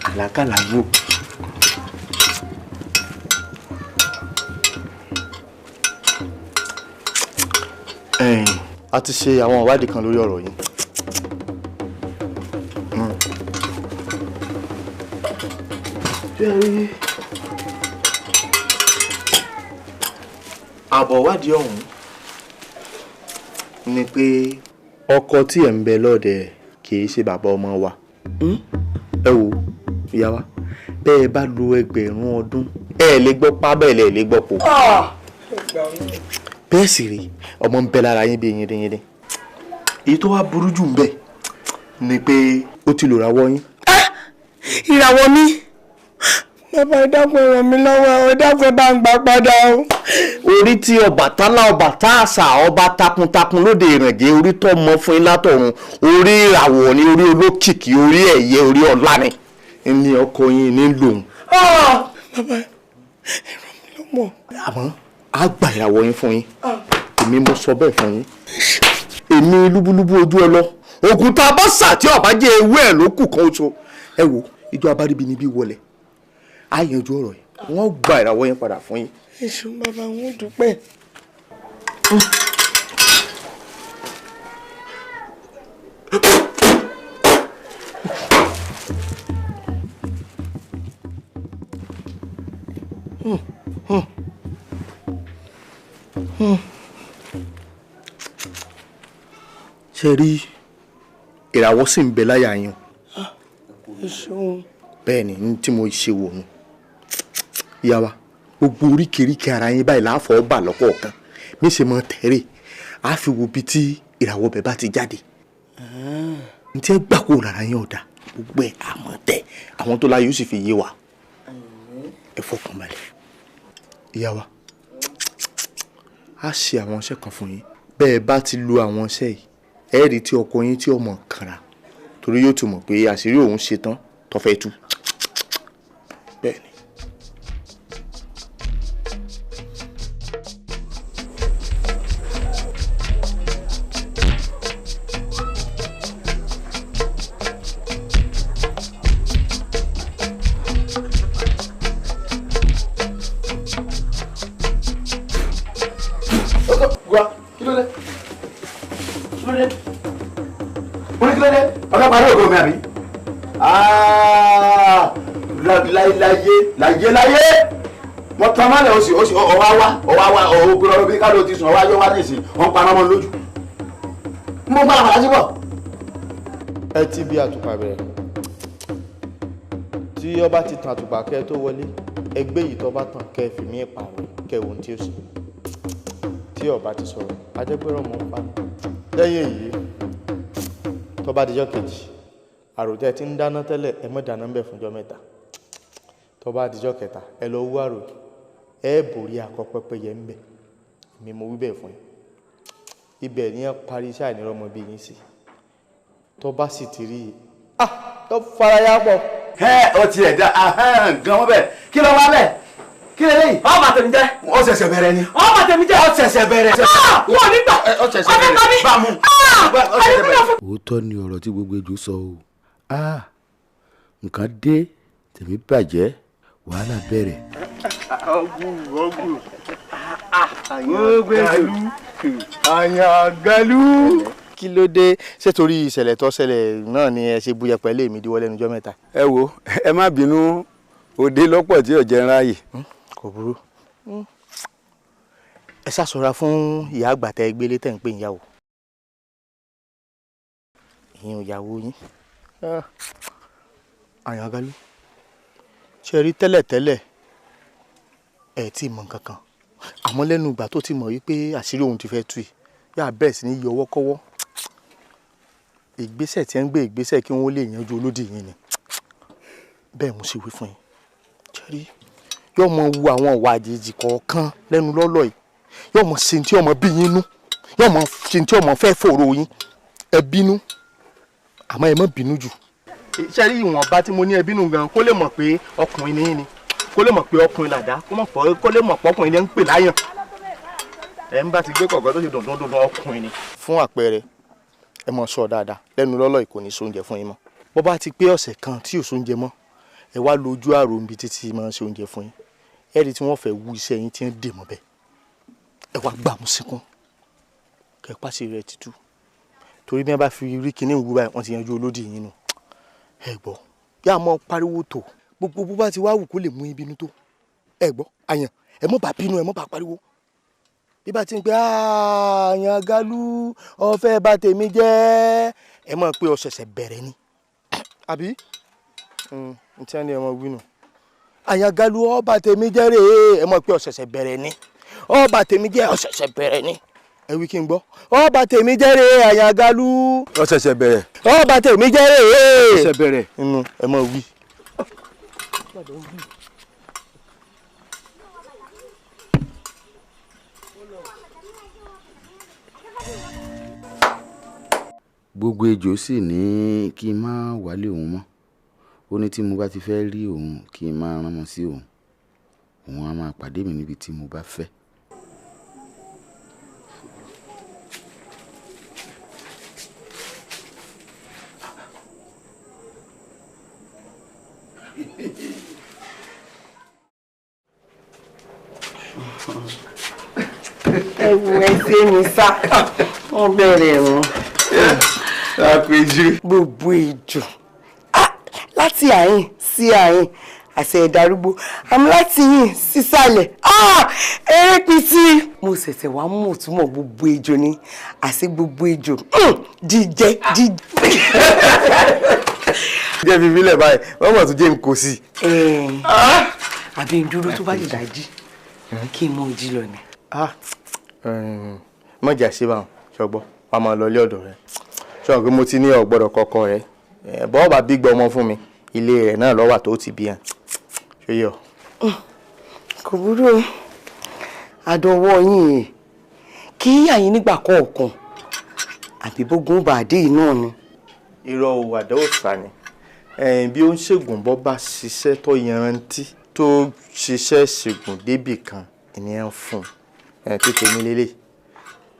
Àlákàlà wò. A ti ṣe àwọn ìwádìí kan lórí ọ̀rọ̀ yìí. Àbọ̀ ìwádìí ọ̀hún ni pé ọkọ tí ẹ̀ ń bẹ lọ́dẹ kì í ṣe bàbá ọmọ wa. Ẹ wo ìyá wa bẹ́ẹ̀ bá lo ẹgbẹ̀rún ọdún ẹ lè gbọ́ pa bẹ́ẹ̀ lè gbọ́ po. Bẹ́ẹ̀ sì rí ọmọ ń bẹ lára yín bí yíndínyíndín. Èyí tó wá burú jù ń bẹ ni pé ó ti lò ràwọ̀ yín. Ìràwọ̀ mi. Bàbá ẹ dákun ẹ ràn mí lọ́wọ́ ẹ dákun ẹ bá ń gbà padà o. Orí tí Ọbàtálá ọba táàsà ọba takuntakun lóde Ìràngé orí tó mọ fún yín látọ̀run orí ìràwọ̀ ni orí olókìkí orí ẹ̀yẹ orí ọlá ni ní ọkọ yín ní lòun. Bàbá ẹ ràn mí lọ́wọ́. Àmọ́ a gba ìràwọ̀ yín fún yín èmi mo sọ bẹ́ẹ̀ fún yín èmi lúbúlúbú ojú ẹ lọ ògùn tá a bá sà tí ọba jẹ ewé ẹ ló kù kan oṣù ẹ wo ìjọ abáríbi níbí wọlé á yanjú ọ̀rọ̀ yìí wọ́n gba ìràwọ̀ yín padà fún yín. Èṣù bàbá wọn dúpẹ́. Ṣé rí ìràwọ̀ sì ń bẹ láyà yín. Bẹ́ẹ̀ ni ní tí mo ṣe wò nù ìyá wa gbogbo oríkèéríkèé ara yín báyìí láàfọ̀ bà lọ́kọ̀ọ̀kan mí ṣe mọ tẹ̀rẹ̀ á fi wo bí tí ìràwọ̀ bẹ̀ bá ti jáde. Ní tí ẹ gbà kó lára yín ọ̀dà gbogbo ẹ̀ àmọ́ tẹ̀ àwọn tó láyé ó sì fi yé wa ẹ fọkàn balẹ̀. Ìyá wa á ṣe àwọn iṣẹ́ kan fún yín bẹ́ẹ̀ bá ti lo àwọn iṣẹ́ yìí ẹ rí tí ọkọ yín tí ọmọ kanra torí yóò ti mọ̀ pé àṣírí òun ṣe tán tó fẹ́ tú. Bẹ́ẹ̀ ni. wá kí ló dé kí ló dé mo ní kí ló dé ọ̀gá parí ògo mi àbí láyé mo tán mọ́lẹ̀ ọwá wá ògbóró bí kálọ̀ ti sùn ọwá yọ wá nísìn wọn pa ọmọ lójú mo gbá àwọn àṣìbọ̀. ẹ ti bí àtùpà bẹ̀rẹ̀ tí ọba ti tan àtùpà kẹ́ tó wọlé ẹgbẹ́ yìí tó bá tàn kẹ́ fìmí ìpààrọ̀ kẹ́ ohun tí ó sì tí ọba ti sọ̀rọ̀ ajẹ́gbẹ́rọ̀ mọ́ ń pa lẹ́yìn èyí tó bá dijọ́ kejì àròtẹ́ ti ń dáná tẹ́lẹ̀ ẹ mọ́ dáná ń bẹ̀ fúnjọ́ mẹ́ta tó bá dijọ́ kẹta ẹ lọ wú àrò ẹ borí akọ pẹ́pẹ́yẹ ń bẹ̀ mi mo wí bẹ́ẹ̀ fún yín ibẹ̀ ni ẹ parí iṣẹ́ àìnírọ́mọ bí yín sí tó bá sì ti rí i tó faraya pọ̀. ẹ ọ tiẹ̀ da gan wọ́n bẹ̀ kí ló wá bẹ̀ kí lè léyìí. ọ bàtẹ̀ mi jẹ́. ó ṣẹ̀ṣẹ̀ bẹ̀rẹ̀ ni. ọ bàtẹ̀ mi jẹ́. ó ṣẹ̀ṣẹ̀ bẹ̀rẹ̀. wọ́n ní gbà. ó ṣẹ̀ṣẹ̀ bẹ̀rẹ̀ bá mú. ó ṣẹ̀ṣẹ̀ bẹ̀rẹ̀. òótọ́ ni ọ̀rọ̀ tí gbogbo ejò sọ o nǹkan dé tèmi bàjẹ́ wàhálà bẹ̀rẹ̀. ọgùn àyàngalú. kí ló dé ṣé torí ìṣẹ̀lẹ̀ tó ṣẹlẹ̀ náà ni ẹ ṣe búyẹ pẹ̀lú èmi díwọ́ lẹ́nu ọjọ́ mẹ́ta. ẹ wo ẹ má bínú òde lọ́pọ̀ tí ọ̀jẹ̀ ń ráàyè. kò burú ẹ ṣàṣọra fún ìyá àgbà tẹ gbélé tẹ̀ ń pè ìyàwó ìyẹn ìyàwó yín àyàngalú ṣe rí tẹ́lẹ̀tẹ́lẹ̀ ẹ̀ tí mọ̀ nǹkan kan àmọ́ lẹ́nu ìgbà tó ti mọ̀ wípé àṣírí òun ti fẹ́ tú yìí yà bẹ́ẹ̀ sí ní yọ ọwọ́ kọ́wọ́ ìgbésẹ̀ tí ń gbé ìgbésẹ̀ kí wọ́n lè yanjú olódì yín ni bẹ́ẹ̀ mo sì wí fún yín ṣẹ́rí yóò mọ wu àwọn ìwà àjèjì kọ̀ọ̀kan lẹ́nu lọ́lọ́ yìí yóò mọ ṣe tí ọmọ bí yín nú yóò mọ ṣe tí ọmọ fẹ́ fòrò yín ẹ bínú àmọ́ ẹ má bínú jù ṣẹ́rí ìwọ̀nba tí mo ní ẹ bínú gan kó lè mọ̀ pé ọkùnrin ní yín ni kó lè mọ̀ pé ọkùnrin làdá kó lè mọ̀ pé ọkùnrin ní ń pè láyàn ẹ ń bá ti gbé kọ̀ọ̀kan tó ṣe dùndún ọkùnrin ni. fún àpẹẹrẹ ẹ mọ sọ dáadáa lẹ́nu lọ́lọ́ ìkò ní sóúnjẹ fún yín mọ́ bó bá ti pé ọ̀sẹ̀ kan tí ò sóúnjẹ mọ́ ẹ wá lójú àrò níbi títí máa ń ṣe oúnjẹ fún yín ẹ rí tí wọ́n fẹ́ wú iṣẹ́ yín tí ń dè mọ́ bẹ́ẹ̀ ẹ wá gbà mú síkún kẹ pàṣẹ rẹ títú torí bí wọ́n bá fi rí kinní ìwú báyìí wọ́n ti yanjú olódì yín nù ẹ gbọ́ yá mọ́ pariwo tó gbogbo bó bá ti wá wù kó lè mú ibinú tó ẹ gbọ́ àyàn ẹ mọ́ bá bínú ẹ mọ́ bá pariwo bí bá ti ń pẹ́ Àyàngalú ọ̀fẹ́ bá tèmi jẹ́ ẹ mọ̀ pé ó ṣẹ̀ṣẹ̀ bẹ̀rẹ̀ ni àbí n tí wọ́n ní ẹ mọ̀ wí nù Àyàngalú ọba tèmi jẹ́ rèé ẹ mọ̀ pé ó ṣẹ̀ṣẹ̀ bẹ̀rẹ̀ ni ọba tèmi jẹ́ ó ṣẹ̀ṣẹ̀ bẹ̀rẹ̀ ni ẹ wí kí n gbọ́ ọba tèmi jẹ́ rèé Àyàngalú ó ṣẹ̀ṣẹ̀ bẹ̀rẹ̀ ọba tèmi jẹ́ rèé ó ṣẹ̀ṣẹ̀ bẹ̀rẹ̀ ẹ mọ̀ wí. gbogbo ejò sì ní kí n má wálé òun mọ́ ó ní tí mo bá ti fẹ́ rí òun kí n má rán mọ́ sí òun òun á máa pàdé mi níbi tí mo bá fẹ́. ẹ wo ẹsẹ mi sá wọn bẹ̀rẹ̀ wọn. àpèjú. gbogbo ejò láti àyìn sí àyìn àṣẹ ìdarúgbó àmọ́ láti yìn sísàlẹ̀ eré pitì. mo ṣẹ̀ṣẹ̀ wá mú òtúmọ̀ gbogbo ejò ní àṣẹ gbogbo ejò jíjẹ. jẹ́ fi bílẹ̀ báyìí wọ́n mọ̀ tó jẹ́ n kò sí. àbí n dúró tó bá lè dájí kí n mọ ojí lọ ni. mọ̀jà ṣe báwọn ṣọgbọ́n wàá máa lọ ilé ọ̀dọ̀ rẹ̀ ṣọ́n pé mo ti ní ọ̀gbọ́dọ̀ kọ́kọ́ rẹ̀ bọ́ọ̀ bá bí gbọ́ ọmọ fún mi ilé rẹ̀ náà lọ́wọ́ tó ti bí hàn ṣé yọ. kò burú àdánwò yín kí àyín nígbà kọ̀ọ̀kan àbí bógun bàdé náà ni. irọ́ o àdáwò sá ni bí ó ń ṣègùn bọ́ bá ṣiṣẹ́ tó yanrantí tó ṣiṣẹ́ ṣègùn débì kan ènìyàn fún tètè mi lélẹ̀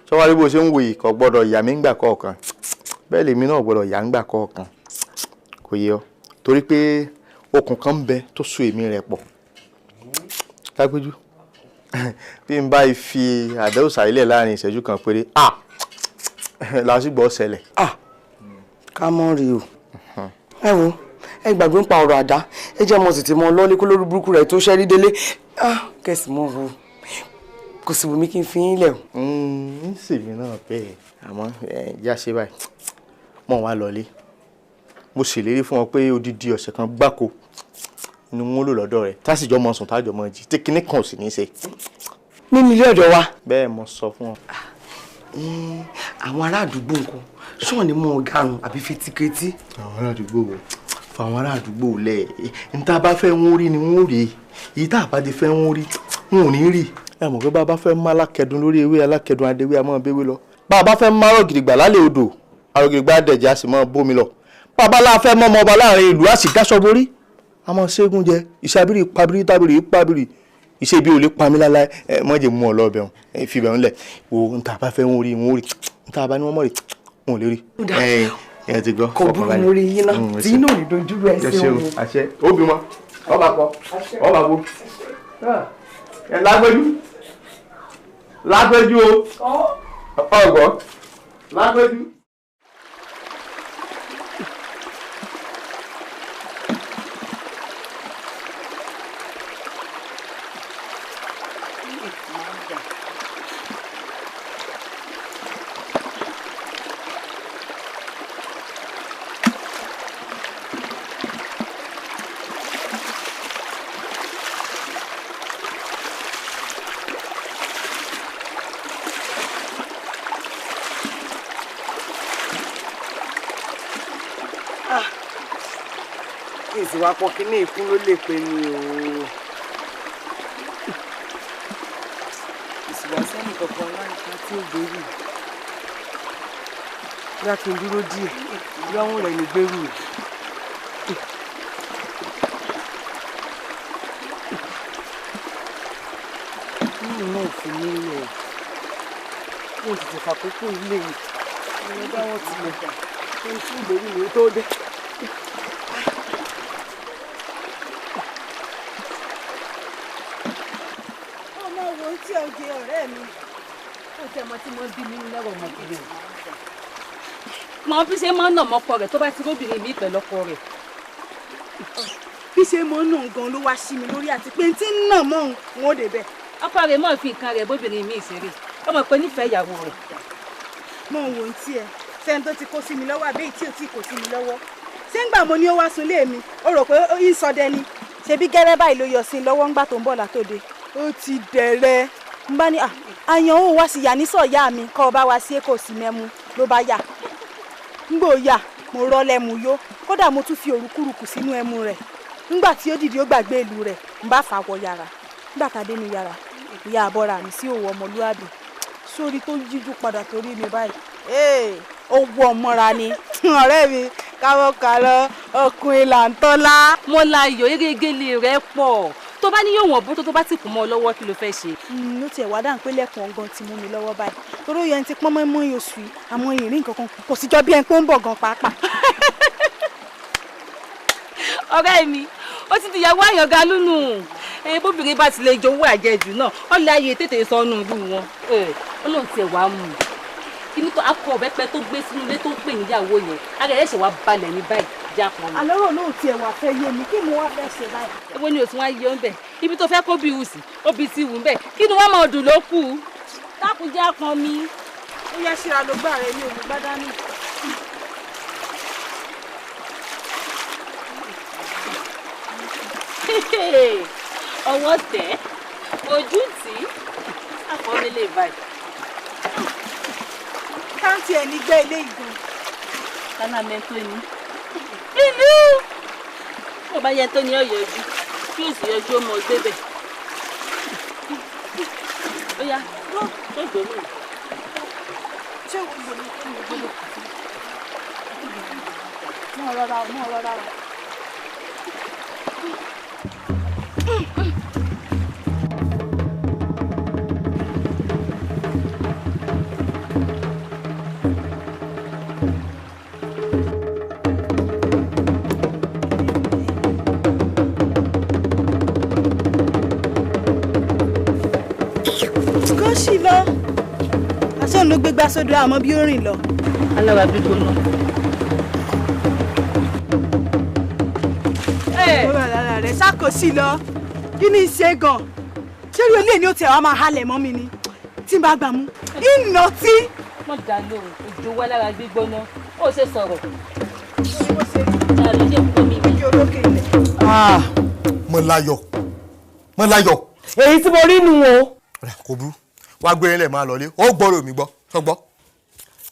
ṣọwárí bó ṣe ń wòye kò gbọ́dọ̀ yà mí ńgbà kọ̀ọ̀kan bẹ́ẹ̀ lèmi náà gbọ́dọ̀ yà ńgbà kọ̀ọ̀kan kò yẹ ọ torí pé okùn kan ń bẹ tó so èmi rẹ̀ pọ̀ kágbéjú bí n bá fi àdéhùn sàílẹ̀ láàrin ìṣẹ́jú kan péré lásìgbò ṣẹlẹ̀. ká mọ́ rí o ẹ wo ẹ gbàgbé ń pa ọ̀rọ̀ àdá ẹ jẹ́ mọ́ tètè mọ́ lọ́lé kó lórí burúkú rẹ̀ tó ṣẹ́rí délé kẹ̀sì mọ́ wo kò sì wù mí kí n fi yín lẹ̀ o. ń sèmi náà bẹ́ẹ̀ àmọ́ já ṣe báyìí mọ̀ wá lọ́lé mo ṣèlérí fún ọ pé odidi ọ̀sẹ̀ kan gbáko ni wọ́n lò lọ́dọ̀ rẹ̀ tásìjọ́ mọ sùn tájọ́ mọ jí tí kinní kan ò sì ní í ṣe. nínú ilé ọ̀dọ̀ wa. bẹ́ẹ̀ mo sọ fún ọ. àwọn ará àdúgbò nǹkan ṣọ́ọ̀ ni mo garun àbí fetíketí. àwọn ará àdúgbò wo fáwọn ará àdúgbò lẹ̀ ní tá a bá fẹ́ wọ́n rí ni wọ́n rí èyí tá a bá ti fẹ́ wọ́n rí wọn ò ní rí. ẹ mọ̀ pé bá a bá fẹ́ má alákẹ́dùn lórí ewé alákẹ́dùn adéwé àmọ́ béwé lọ bá a bá fẹ́ má arọ̀gìdìgbà lálẹ́ odò arọ̀gìdìgbà dẹ̀jẹ̀ á sì mọ́ bómi lọ bàbá la fẹ́ mọ́ ọmọ ọba láàrin ìlú á sì dáṣọ borí àmọ́ ṣẹ́gun jẹ ìṣàbírí pabiri tábìrì pabiri iṣẹ́ bí o lè pa mí láláì mọ́jẹ̀ mú ọ lọ́ọ̀bẹ̀ wọn fi bẹ̀rù ńlẹ̀ wo n ta bá fẹ́ wọn rí wọn rí n ta bá ní wọn mọ̀ rí wọn ò lè rí. ẹ ti gbọ́ kò burú mo rí yín náà tí inú ò ní dojú ẹ ṣe o. àṣẹ ó bímọ ọba kọ ọba bo ẹ lágbẹ́jú o ọgbọ lágbẹ́jú. ìsìnwá pọ̀ kí ní ìkún ló lè pe ni o. ìsìnwá sẹ́ni kankan láìka tí ó gbèrú. bí a kì í dúró díẹ̀ bí àwọn rẹ̀ ní gbèrú. nínú náà fi mí lẹ̀ kí n tètè fàkókò ilé yìí. ìyẹn bá wọn tilẹ̀ gbà kí n tún ìgbèrú mi tó dé. tí o jẹ ọ̀rẹ́ mi ó tẹ ọmọ tí mo bí nínú lọ́wọ́ ọmọbìnrin mọ bí ṣe máa ń nà mọ́kọ rẹ̀ tó bá ti róbìnrin mi pẹ̀lú ọkọ rẹ̀. bí ṣe mọ́ nà gan ló wá sí mi lórí àti pé tí ń nà mọ́ òun ò débẹ̀. ọkọ rẹ̀ mọ̀ fi nǹkan rẹ̀ bóbìnrin mi ṣeré ọmọ pé nífẹ̀ẹ́ ìyàwó rẹ̀. mo ń wo ohun tí ẹ sẹ́ni tó ti kó sí mi lọ́wọ́ àbẹ́yìí tí ò tí kò sí mi lọ́wọ́ ṣé ń gbà mo ní ó wá sunlé mi ó rò pé ó yí sọdẹ ni ṣebí gẹ́rẹ́ báyìí ló yọ sí i lọ́wọ́ ńgbà tó ń bọ̀ látòde ó ti dẹ̀rẹ̀ n bá ní àyàn ó wá sí yà ní sọ̀yà mi kọ́ ọ bá wá sí èkó sí mẹ́mu ló bá yà ńgbò yà mo rọ́ lẹ́mu yó kódà mo tún fi òrùkúrùkù sínú ẹmu rẹ̀ ńgbà tí ó dìde ó gbàgbé ìlú rẹ̀ n bá fà wọ yàrá nígbà tá a dé ní yàrá ìyá àbọ̀ra mi sí òwò ọmọlúwàbí sórí tó yíjú padà torí mi báyìí ó wọ ọmọra ni ọ̀rẹ́ mi káwọ́ kàlọ́ ọkùnrin là ń tọ́lá. mo la iyọ̀ erégele rẹ̀ pọ̀ tó bá ní yóò wọ̀n bó tó bá ti kù mọ́ ọ lọ́wọ́ kí ló fẹ́ ṣe. ló tiẹ̀ wá dáhùn pé lẹ́kùn ọ̀gán ti mú mi lọ́wọ́ báyìí torí ó yẹ ti pọ́n mọ́ ìmọ̀ oṣù yìí àmọ́ ìrìn kankan kò sí jọ bí ẹni pé ó ń bọ̀ gan pàápàá. ọ̀rẹ́ mi ó ti dìyàwó àyànga lúnù bóbìnrin bá ti lè jowó àjẹjù náà ó lè ayé tètè sọnù ìlú wọn ó lóun tiẹ̀ wá mú un kíní tó akọ ọ̀bẹ́pẹ tó gbé sínú ilé tó ń pè níyàwó yẹn ara ẹ̀ ṣe wá balẹ̀ ní báyìí já pọn mi. àlọ́rọ̀ náà tiẹ̀ wà fẹ́ yé mi kí mo wá fẹ́ ṣe báyìí. èwo ni òtún wá yé ọ́n bẹ̀ ibi tó fẹ́ kó bí wùsì ó bí ti wù ń bẹ̀ kí ni wọ́n máa dùn ló kù dákun já pọn mi. ó yẹ ṣíra ló gbà rẹ ní olùgbádá ní. ọwọ́ tẹ̀ ojú tì í àfọwọ́lélé báyìí. káńtì ẹ̀ ní gbẹ́ ilé ìgbọ̀n. kánà mẹ́tò ni ìlú ó bá yẹ tó ní ọ̀yọ́ ojú kí o sì yọjú ọmọ ọgbẹ́ bẹ̀. ó yá tó gbòmù. ṣé o gbòmù kí o gbòmù? mọ̀ rọra o mọ̀ rọra o. kó sì lọ aṣọ òun ló gbégbá sódò àmọ́ bí ó rìn lọ. alára gbígbóná. lára rẹ̀ ṣàkóso lọ kí ni ṣe gan ṣé rí olè ní ó tẹ̀ wá máa halẹ̀ mọ́ mi ni tí n bá gbà mú iná tí. wọ́n dá lóhùn òjò wá lára gbígbóná ó ṣe sọ̀rọ̀. Mọ láyọ̀. èyí tí mo rí nu o. kò burú wá gbé ilẹ̀ máa lọlé ó gbọ́rọ̀ mi gbọ́ sọgbọ́.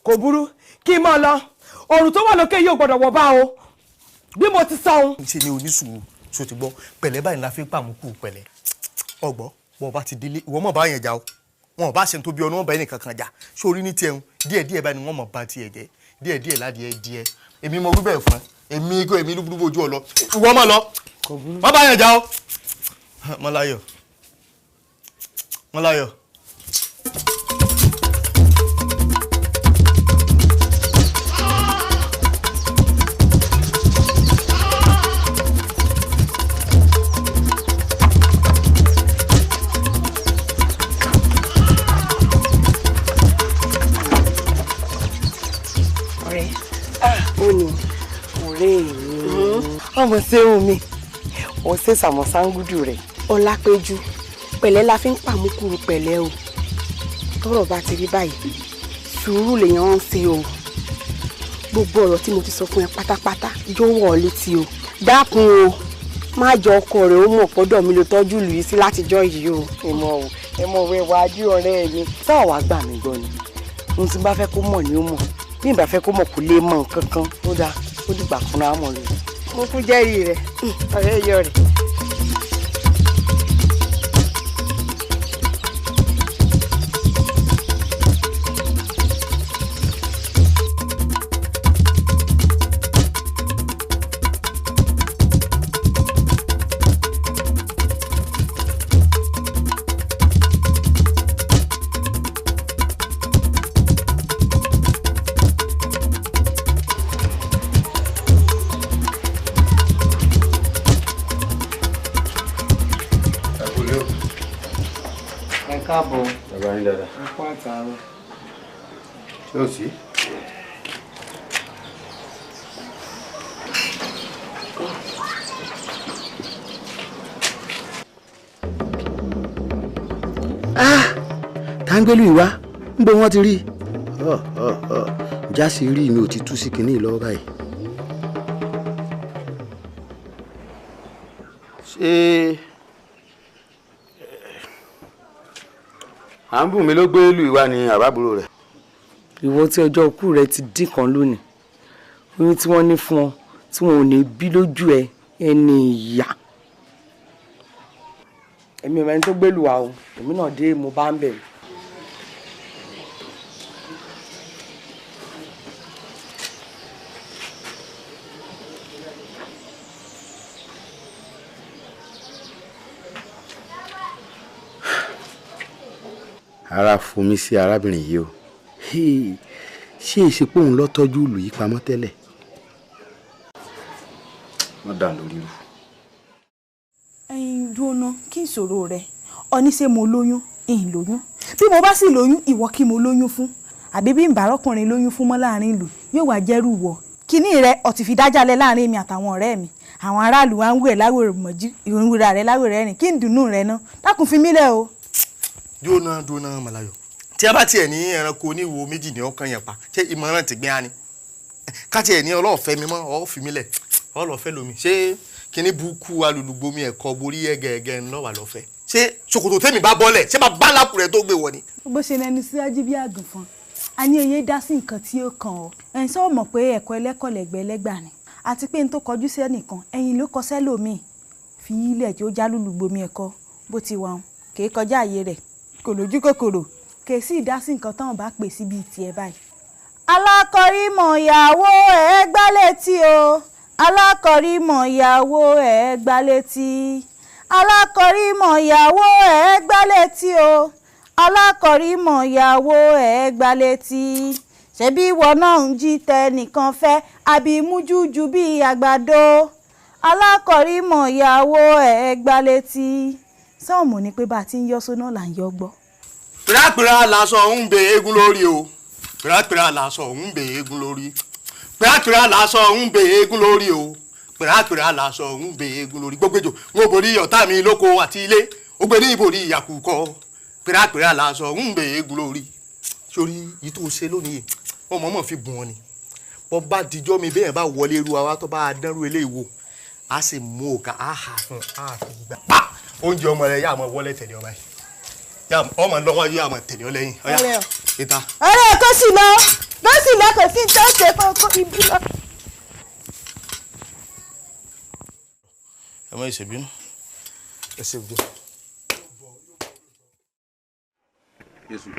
kò burú kí n máa lọ òrùn tó wà lókè yóò gbọ́dọ̀ wọ̀ bá o bí mo ti sọ ohun. ṣe ni onísùúrù tó ti gbọ́ pẹ̀lẹ́ báyìí la fi ń pàmùkù pẹ̀lẹ́ ọgbọ́ wọn bá ti délé ìwọ mọ̀ bá yẹn jà o wọn bá ṣe tó bí ọ̀nà wọn bá ẹnì kankan jà sórí ní tiẹ̀ ń díẹ̀díẹ̀ báyìí ni wọ́n mọ̀ bá tiẹ̀ jẹ́ díẹ̀díẹ̀ ládìẹ díẹ̀ èmi mo wí bẹ́ẹ̀ fún ẹ èmi lúbúrúbú ojú ọ lọ ìwọ mọ̀ lọ wọn bá yẹn jà o. Mọ́láyọ̀. ọmọ sẹ́hùn mi wọ́n ṣe sàmọ́sángúdù rẹ̀ Ọlápéjú pẹ̀lẹ́ la fi ń pàmùkùrù pẹ̀lẹ́ o tọ́rọ̀ bá ti rí báyìí sùúrù lèèyàn ń ṣe o gbogbo ọ̀rọ̀ tí mo ti sọ fún ẹ pátápátá yóò wọ̀ ọ́ létí o dákun o má jọ ọkọ rẹ̀ ó mọ̀ pọ́dọ̀ mi ló tọ́jú lù yìí sí látijọ́ yìí o. ẹ mọ̀ wẹ́ wájú ọ̀rẹ́ mi sáà wàá gbà mí gbọ́ ni ohun tí n bá fẹ́ kó mọ̀ ni ó mọ̀ bí n bá fẹ́ kó mọ̀ kó lè mọ̀ nǹkan kan ó dáa ó dìgbà fúnra mọ̀ rẹ̀. mo kú jẹ́rìí rẹ̀ ọ̀rẹ́ yọ rẹ̀. káàbọ̀. bàbá yín dáadáa. ẹ kú àtàárọ̀. ṣé ò sí. táńgbélú ìwá ń bọ wọn ti rí jásí rí mi ò ti tú sí kinní lọ́wọ́ báyìí. ṣé à ń bù mí ló gbé lù ìwá ni àbábúrò rẹ̀. ìwọ tí ọjọ́ òkú rẹ ti dín kan lónìí oyún tí wọ́n ní fún ọ tí wọn ò ní bí lójú ẹ ẹni ìyá. èmi ò mẹ́ni tó gbé lù wá o èmi náà dé mo bá ń bẹ̀rù. ara fomi sí arábìnrin yìí o ṣé ìsìnkú òun lọ tọ́jú ìlú yìí pamọ́ tẹ́lẹ̀ wọ́n dà lórí rú. ẹyin dúró kí n sọ̀rọ̀ rẹ ọní ṣé mo lóyún ìhìn lóyún bí mo bá sì lóyún ìwọ kí mo lóyún fún àbí bí n bá rọkùnrin lóyún fún mọ́ láàrin ìlú yóò wá jẹ́rù wọ kíní rẹ ọtí fi dájálẹ̀ láàrin mi àtàwọn ọ̀rẹ́ mi àwọn aráàlú wa ń wẹ̀ láwòrán mọ̀jú ìrora rẹ láwòrán rìn kí n dùnnú rẹ ná dákun fi mí lẹ̀ o. dúnà Màláyọ̀ tí a bá tiẹ̀ ní ẹranko oníwo méjì ní ọkàn yẹn pa ṣé ìmọ̀ràn ti gbé á ni ká tiẹ̀ ní ọlọ́ọ̀fẹ́ mi mọ́ ọ́ fi mí lẹ̀ ọlọ́ọ̀fẹ́ lomi ṣé kíní burúkú alùlùgbomi ẹ̀kọ́ borí ẹ̀gẹ̀ẹ̀gẹ̀ ńlọ́wà lọ́fẹ́ ṣé ṣòkòtò tèmi bá bọ́lẹ̀ ṣé bá lápò rẹ̀ tó gbé wọ ni. bó ṣe lẹnu síwájú bí àgùnfọn a ní oyè dá sí nǹkan tí ó kàn ọ́ ẹ̀yin sọ mọ̀ pé ẹ̀kọ́ ẹlẹ́kọ̀ lẹ́gbẹ́ ẹlẹ́gbà ni àti pé n tó kọjú sí ẹnìkan ẹ̀yin ló kọ sẹ́lòmíì fi ilẹ̀ tí ó já lùlùgbomi ẹ̀kọ́ bó ti wà kì í kọjá àyè rẹ̀ kò lójú kòkòrò kè sí ìdásí nǹkan táwọn bá pè síbi tiẹ̀ báyìí. alákọ̀rímọ̀ ìyàwó ẹ̀ gbá létí o alákọ̀rímọ̀ ìyàwó ẹ̀ gbá létí alákọ̀rímọ̀ ìyàwó ẹ̀ gbá létí o alákọ̀rímọ̀ ìyàwó ẹ̀ gbá létí ṣebí ìwọ náà ń jí tẹ nìkan fẹ́ àbí mújújú bíi àgbàdo alákọ̀rímọ̀ ìyàwó ẹ̀ gbá létí sọ́ọ̀mù ni pé bá a ti ń yọ́ sóná là ń yọ́ gbọ́. pìràpìrà lásán ń bẹ eégún lórí o pìràpìrà lásán ń bẹ eégún lórí pìràpìrà lásán ń bẹ eégún lórí o pìràpìrà lásán ń bẹ eégún lórí gbogbo ejò wọn borí ọ̀tá mi lóko àti ilé ó gbé ní ìborí ìyàkùkọ pìràpìrà lásán ń bẹ eégún lórí sórí yìí tó ṣe lónìí wọn mọ̀ọ́mọ̀ fi bùn ọ ni bọ́ bá dijọ́ mi bẹ́ẹ̀ bá wọlé irú wa tó bá dánrú eléyìí wò á sì mú òkà á hà fún á fi gbà pa oúnjẹ ọmọ rẹ yá mọ wọlé tẹ̀lé ọmọ yìí yá ọmọ lọ́wọ́ yá mọ tẹ̀lé ọ lẹ́yìn ọ̀yá ìta. ọ̀rẹ́ kò sì lọ kò sí tó ṣe kókó ibi lọ. ẹ má ṣe bínú ẹ ṣe bínú. Jésù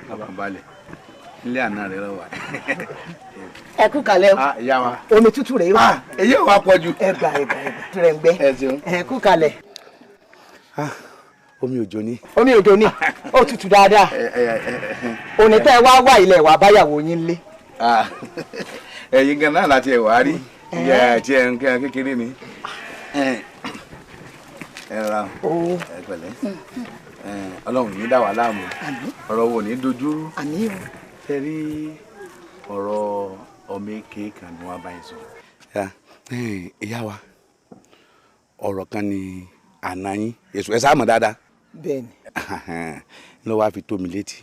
bàbá balẹ̀ nílé àná rẹ lọ wà. ẹ kú kalẹ̀ o. ìyá wa. omi tútù rẹ wà. èyí ò wá pọ̀ jù. ẹ gbà tirẹ̀ ń gbẹ. ẹ kú kalẹ̀. omi òjò ni. omi òjò ni ó tutù dáadáa. òní tẹ́ ẹ wá wá ilẹ̀ wà báyàwó yín lé. ẹ̀yin gan náà láti ẹ̀ wá rí ìyá àti ẹ̀ ń kẹ́ kékeré ni. ẹ ra ẹ pẹ̀lẹ́ ọlọ́run ní dá wa láàmú ọ̀rọ̀ wo ní dojúrú ṣe rí ọ̀rọ̀ ọmọ èké kan ni wọ́n bá yín sọ. ìyá wa ọ̀rọ̀ kan ni àná yín èso ẹ sáà mọ̀ dáadáa. bẹ́ẹ̀ni. ló wáá fi tó mi létí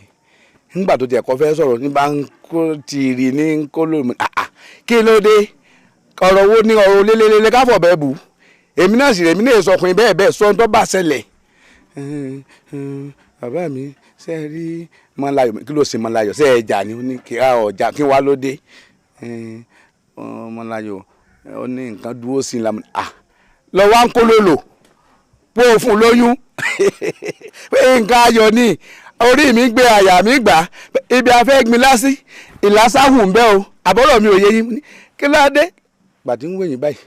nígbà tó tiẹ̀ kọ́ fẹ́ sọ̀rọ̀ ní bá ń kó tìrì ní kó lómi kí ló dé ọ̀rọ̀ wo ní ọ̀rọ̀ lélẹ́lẹ́lẹ́ káfọ̀ bẹ́ẹ̀ bù èmi náà sì rẹ̀ èmi náà sọkùnrin bẹ́ẹ̀ bẹ́ẹ̀ sọ tó bá ṣẹlẹ̀ bàbá mi ṣe é rí mọ́láyọ̀ kí ló ṣe mọ́láyọ̀ ṣe é jà ní ó ní kí ọjà kí wá ló dé mọ́láyọ̀ ó ní nǹkan dúró sí i lámú lọ́wọ́ ń kó lòlò pé ó fún lóyún pé nǹkan ayọ̀ ni orí mi gbé àyà mi gbà ibi afẹ́ gbin lásì ìlàsáhùn ń bẹ́ o àbọ̀rọ̀ mi ò yé yín kí ló dé gbàtí ń wẹ̀yìn báyìí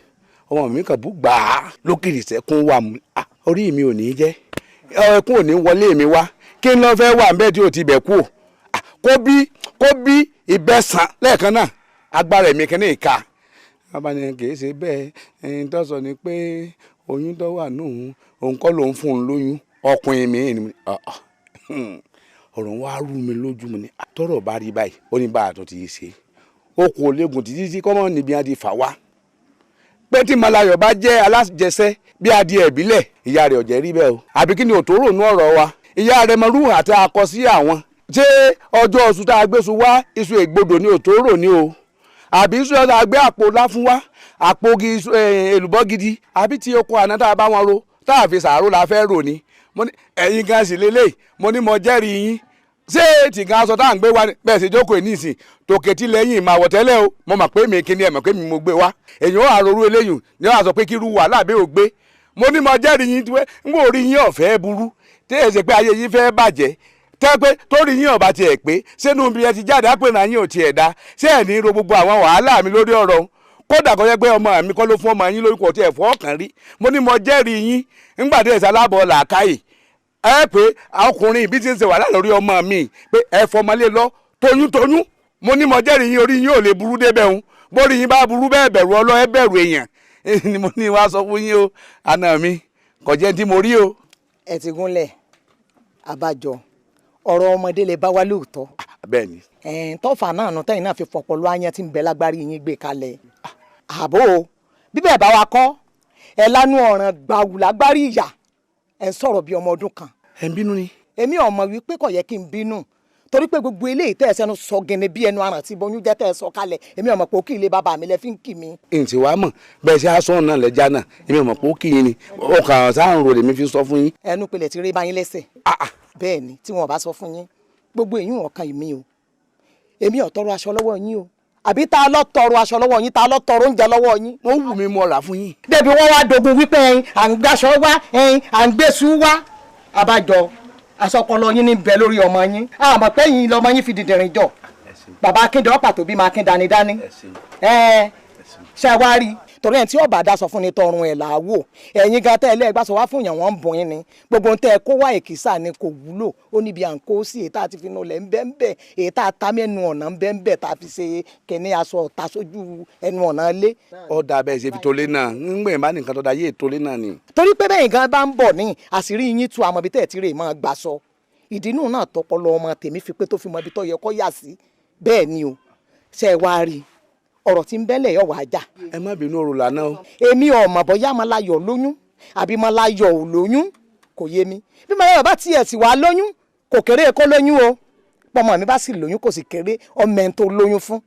ọmọ mi kàn bú gbàá lókìrì sẹ́kún wà mú orí mi ò ní jẹ́ ẹkún ò ní wọlé mi wá kí n lọ fẹ́ wà nbẹ́ tí ò ti bẹ̀ kú kó bí ìbẹ́sàn lẹ́ẹ̀kan náà agbára mi kìíní ìka abáni kìí ṣe bẹ́ẹ̀ ẹni tó sọ ni pé oyún tó wà nù òun kọ́ ló ń fún un lóyún ọkùnrin mi ni ọ̀rọ̀ wa rú mi lójú mi ni tọ́rọ̀ bá rí báyìí ó ní bá a tó ti ṣe ó kò léegun títí tí kọ́mọ́ níbi á ti fà wá pé tí Mọ́láyọ̀ bá jẹ́ alájẹsẹ́ bí adìẹ ìbílẹ̀ ìyá rẹ̀ ọ̀jẹ̀ rí bẹ́ẹ̀ o àbí kí ni òtóró nú ọ̀rọ̀ wa ìyá rẹ̀ mọ̀rú àti akọ sí àwọn ṣé ọjọ́ oṣù tá a gbé su wá iṣu ègbodò ní òtóró ni o àbí iṣu tá a gbé àpò láfún wá àpò èlùbọ́ gidi àbí tí oko àná tá a bá wọn ro tá a fi sàárò la fẹ́ rò ní mo ní ẹ̀yin gan sì lélẹ̀ mo ní mo jẹ́rìí yín ṣé tìǹkan aṣọ tá à ń gbé wá bẹ́ẹ̀ sì jókòó ní ìsìn tòkè tí lẹ́yìn máa wọ̀ tẹ́lẹ̀ o mo mọ̀ pé mi kíni ẹ̀ mọ̀ pé mi mo gbé wá èyàn á rorú eléyìí ni wọ́n á sọ pé kí irú wàhálà bẹ́ẹ̀ ò gbé mo ní mo jẹ́rìí yín tí ń wò rí yín ọ̀fẹ́ burú tí èyí ṣe pé ayé yín fẹ́ bàjẹ́ tẹ́ pé torí yín ọ̀bà tiẹ̀ pé sínú ibi ẹ ti jáde á pè náà yín ò tiẹ̀ dá ṣé ẹ̀ ní ro gbogbo àwọn wàhálà mi lórí ọ̀rọ̀ kódà kó jẹ́ pé ọmọ mi kọ́ ló fún ọmọ yín lórúkọ tí ẹ̀ fọ́ ọ̀kan rí mo ní mo jẹ́rìí yín ńgbà tí ẹ̀ sálábọ̀ làákàyè ẹ pé ọkùnrin ìbí ti ń ṣe wàhálà lórí ọmọ mi pé ẹ fọmọlé lọ toyún mo ní mo jẹ́rìí yín orí yín ò lè burú débẹ̀ ń bórí yín bá burú bẹ́ẹ̀ bẹ̀rù ọlọ́ ẹ bẹ̀rù èèyàn ni mo ní wá sọ fún yín o àna mi kò jẹ́ tí mo rí o. ẹ ti gúnlẹ̀ àbájọ ọ̀rọ̀ ọmọdé lè bá wá lóòótọ́. bẹ́ẹ̀ ni. tọ́fà náà nù tẹ́yìn náà fi fọpọlọ ayán tí ń bẹ lágbárí yín gbé kalẹ̀. àbó bíbẹ̀ bá wa kọ́ ẹ lánú ọ̀ràn gbàwù lágbárí ìyà ẹ ń sọ̀rọ̀ bí ọmọ ọdún kan. ẹ ń bínú ni. èmi ọmọ wípé kò yẹ kí n bínú torí pé gbogbo eléyìí tẹ́ ẹ sẹ́nu sọ gẹ́nẹ́ bí ẹnu aràn tí bọ́yún jẹ́ tẹ́ ẹ sọ kalẹ̀ èmi ọmọ pé ó kì í lé bàbá mi lẹ fi ń kì mí. ǹtí wàá mọ̀ bẹ́ẹ̀ ṣe aṣọ náà lẹ́jà náà èmi ọmọ pé ó kì í ni ọkàn sáàrùn rò lèmi fi sọ fún yín. ẹnu pilẹ̀ ti rí báyín lẹ́sẹ̀. bẹ́ẹ̀ ni tí wọn bá sọ fún yín gbogbo èyí wọn kan èmi o èmi ò tọrọ aṣọ lọ́wọ́ yín o àbí tá a lọ tọrọ aṣọ lọ́wọ́ yín tá a lọ tọrọ oúnjẹ lọ́wọ́ yín. wọ́n wù mí mọ́ ra fún yín. débi wọ́n wá dogun wípé à ń gbàṣọ wá à ń gbèsù wá abájọ asọpọlọ yín ní bẹ lórí ọmọ yín àmọ́ pé yín lọmọ yín fi dìndìnrín jọ bàbá akíndé ọ̀pá tó bí máa kín dání ṣàwárí torí ẹ̀ tí ọba dá sọ fún ni tọrùn ẹ̀ làwò ẹ̀yin gan tẹ́ ẹ lẹ́ẹ̀gbá sọ wá fún yàn wọ́n ń bọ̀ yín ni gbogbo tẹ́ ẹ kó wá èkìsà ni kò wúlò ó níbi à ń kó sí èyí tá a ti fi nu lẹ̀ ń bẹ́ ń bẹ́ èyí tá a ta mẹ́nu ọ̀nà ń bẹ́ ń bẹ́ tá a fi ṣe kẹ́ni aṣọ ta sójú ẹnu ọ̀nà lé. ọ̀dà bẹ́ẹ̀ ṣe fi tolé náà ńgbẹ̀ bá nìkan tó da yé tolé náà ni. torí pé bẹ́ẹ̀ gan bá ń bọ̀ ní àṣírí yín tú àmọ́ bí tẹ́ ẹ̀ ti rè máa gbà sọ ìdínú náà tọpọlọ ọmọ tèmi fi pé tó fi mọ ibi tó yẹ kó yà sí bẹ́ẹ̀ ni o ṣe é wá rí ọ̀rọ̀ tí ń bẹ́lẹ̀ yọ̀ wá jà. ẹ má bínú ọ̀rọ̀ lánàá o. èmi ọmọ bóyá Málayọ̀ lóyún àbí Málayọ̀ ò lóyún kò yé mi bí Málayọ̀ bá tiẹ̀ sì wá lóyún kò kéré kó lóyún o pọmọ mi bá sì lóyún kò sì kéré ọmọ ẹni tó lóyún fún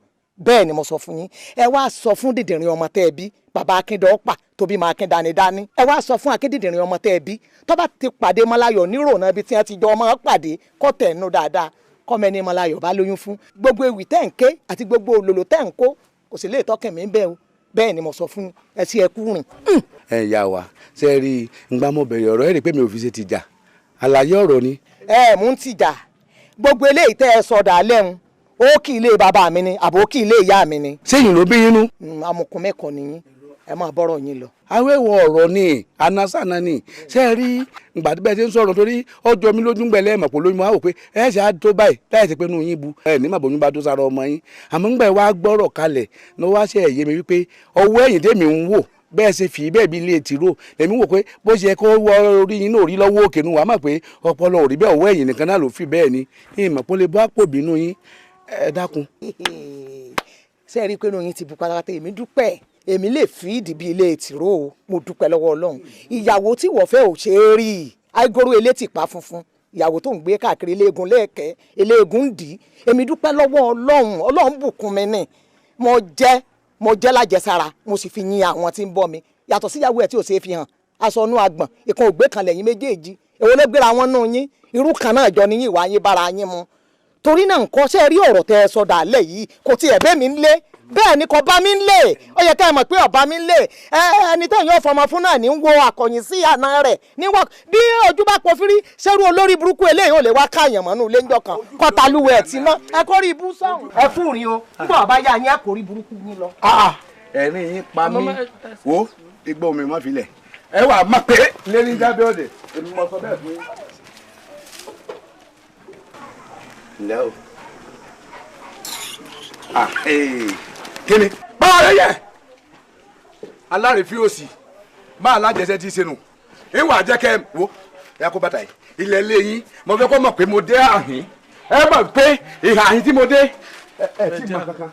bẹ́ẹ̀ ni mo sọ fún yín ẹ wá sọ fún dìdìrín ọmọ tẹ́ ẹ bí bàbá Akíndọ́pà tó bí máa kín dání ẹ wá sọ fún akédìdìrín ọmọ tẹ́ ẹ bí tó bá ti pàdé Málayọ̀ nírònà ibi tí wọ́n ti jọ ọmọ pàdé kọ́ tẹ̀ nù dáadáa kọ́mọ ẹni Málayọ̀ bá lóyún fún gbogbo ewì tẹ́ ń ké àti gbogbo òlòlò tẹ́ ń kó kò sì lè tọ́kẹ̀ mí bẹ́ẹ̀ o bẹ́ẹ̀ ni mo sọ fún ẹ sí ẹ kú rìn. ẹ yà wá ṣe rí ngbà mo bẹ̀rẹ̀ ọ̀rọ̀ ẹ rí i pé mi ò fi ṣe ti jà àlàyé ọ̀rọ̀ ni. ẹ mú ti jà gbogbo eléyìí tẹ́ ẹ sọdà lẹ́hùn ó kì í lé bàbá mi ni àbò kì í lé ìyá mi ni. sẹ́yìn ló bí yín nú. amukun mẹ́kọ̀ọ́ nìyí ẹ máa bọ́rọ̀ yín lọ. awéwọ̀ ọ̀rọ̀ ni anasana ni ṣe é rí ìgbà tí bẹ́ẹ̀ ti ń sọ̀rọ̀ torí ọjọ́ mi lójú gbẹ̀lẹ́ ẹ̀mọ̀ pò lóyún máa wò pé ẹ ṣe á tó báyìí láì sí pé inú yín bu ẹ ní màbọ̀ yín bá tó sára ọmọ yín àmọ́ ńgbà wá gbọ́rọ̀ kalẹ̀ ní wá ṣe ẹ̀yẹ mi wípé ọwọ́ ẹ̀yìn tèmi ń wò bẹ́ẹ̀ ṣe fi bẹ́ẹ̀ bí ilé tìró lèmi wò pé bó ṣe kó wọ orí yín náà rí lọ́wọ́ òkè nu wàá mọ̀ pé ọpọlọ ò rí bẹ́ẹ̀ ọwọ́ ẹ̀yìn nìkan náà ló fi bẹ́ẹ̀ ni ìmọ̀ pé ó lè bọ́ àpò bínú yín ẹ dákun. ṣé ẹ rí i pé inú yín ti bu pátápátá èmi dúpẹ́ èmi lè fi ìdìbí ilé tìró o mo dúpẹ́ lọ́wọ́ Ọlọ́run ìyàwó tí wọ́n fẹ́ ò ṣe é rí i àìgòrò elétì pa funfun ìyàwó tó ń gbé káàkiri eléegun lẹ́ẹ̀kẹ́ eléegun ń dì í èmi dúpẹ́ lọ́wọ́ Ọlọ́run Ọlọ́run bùkún mi ní mo jẹ́ lájẹsára mo sì fi yin àwọn tí ń bọ́ mi yàtọ̀ síyàwó ẹ̀ tí ò ṣe é fi hàn aṣọ inú agbọ̀n ìkan ògbé kan lẹ́yìn méjèèjì èwo ló gbéra wọn nù yín irú kan náà jọ níyìn ìwà yín bára yín mu torí náà nǹkan ṣe rí ọ̀rọ̀ tẹ́ ẹ sọ dàálẹ̀ yìí kò tiẹ̀ bẹ́ẹ̀ mi ń lé bẹ́ẹ̀ ni kò bá mi ń lé ó yẹ ká ẹ mọ̀ pé ọ̀bá mi ń lé ẹni tẹ́yìn yóò fọmọ fún náà ní wo àkọ̀yìn sí àná rẹ̀ níwọ̀ bí ojú bá pọ̀fírí ṣẹ́rú olórí burúkú eléyìí ò lè wá káàyàn mọ́nú ilé ńjọ́ kan kọ́tàlúwẹ̀ ẹ̀ tí náà ẹ kọ́ rí ibú sọ̀hún. ẹ fún rin o nígbà ọba yá yín ẹ kò rí burúkú yín lọ. ẹ̀rín yín pa mí wo igbó mi má filẹ̀ ẹ wà má pé lérí jábẹ́ òde èmi mọ sọ bẹ́ẹ̀ fún yín. ǹlẹ́ o kíni báwa rẹ yẹ alárèéfín òsì máa lájẹsẹ tí í ṣe nù ìwà jẹ́kẹ́ wo ẹ kó bàtà yìí ilẹ̀ lẹ́yìn mo fẹ́ kó mọ̀ pé mo dé àhín ẹ mọ̀ pé ìhà àhín tí mo dé ẹ tí ì mọ̀ kankan.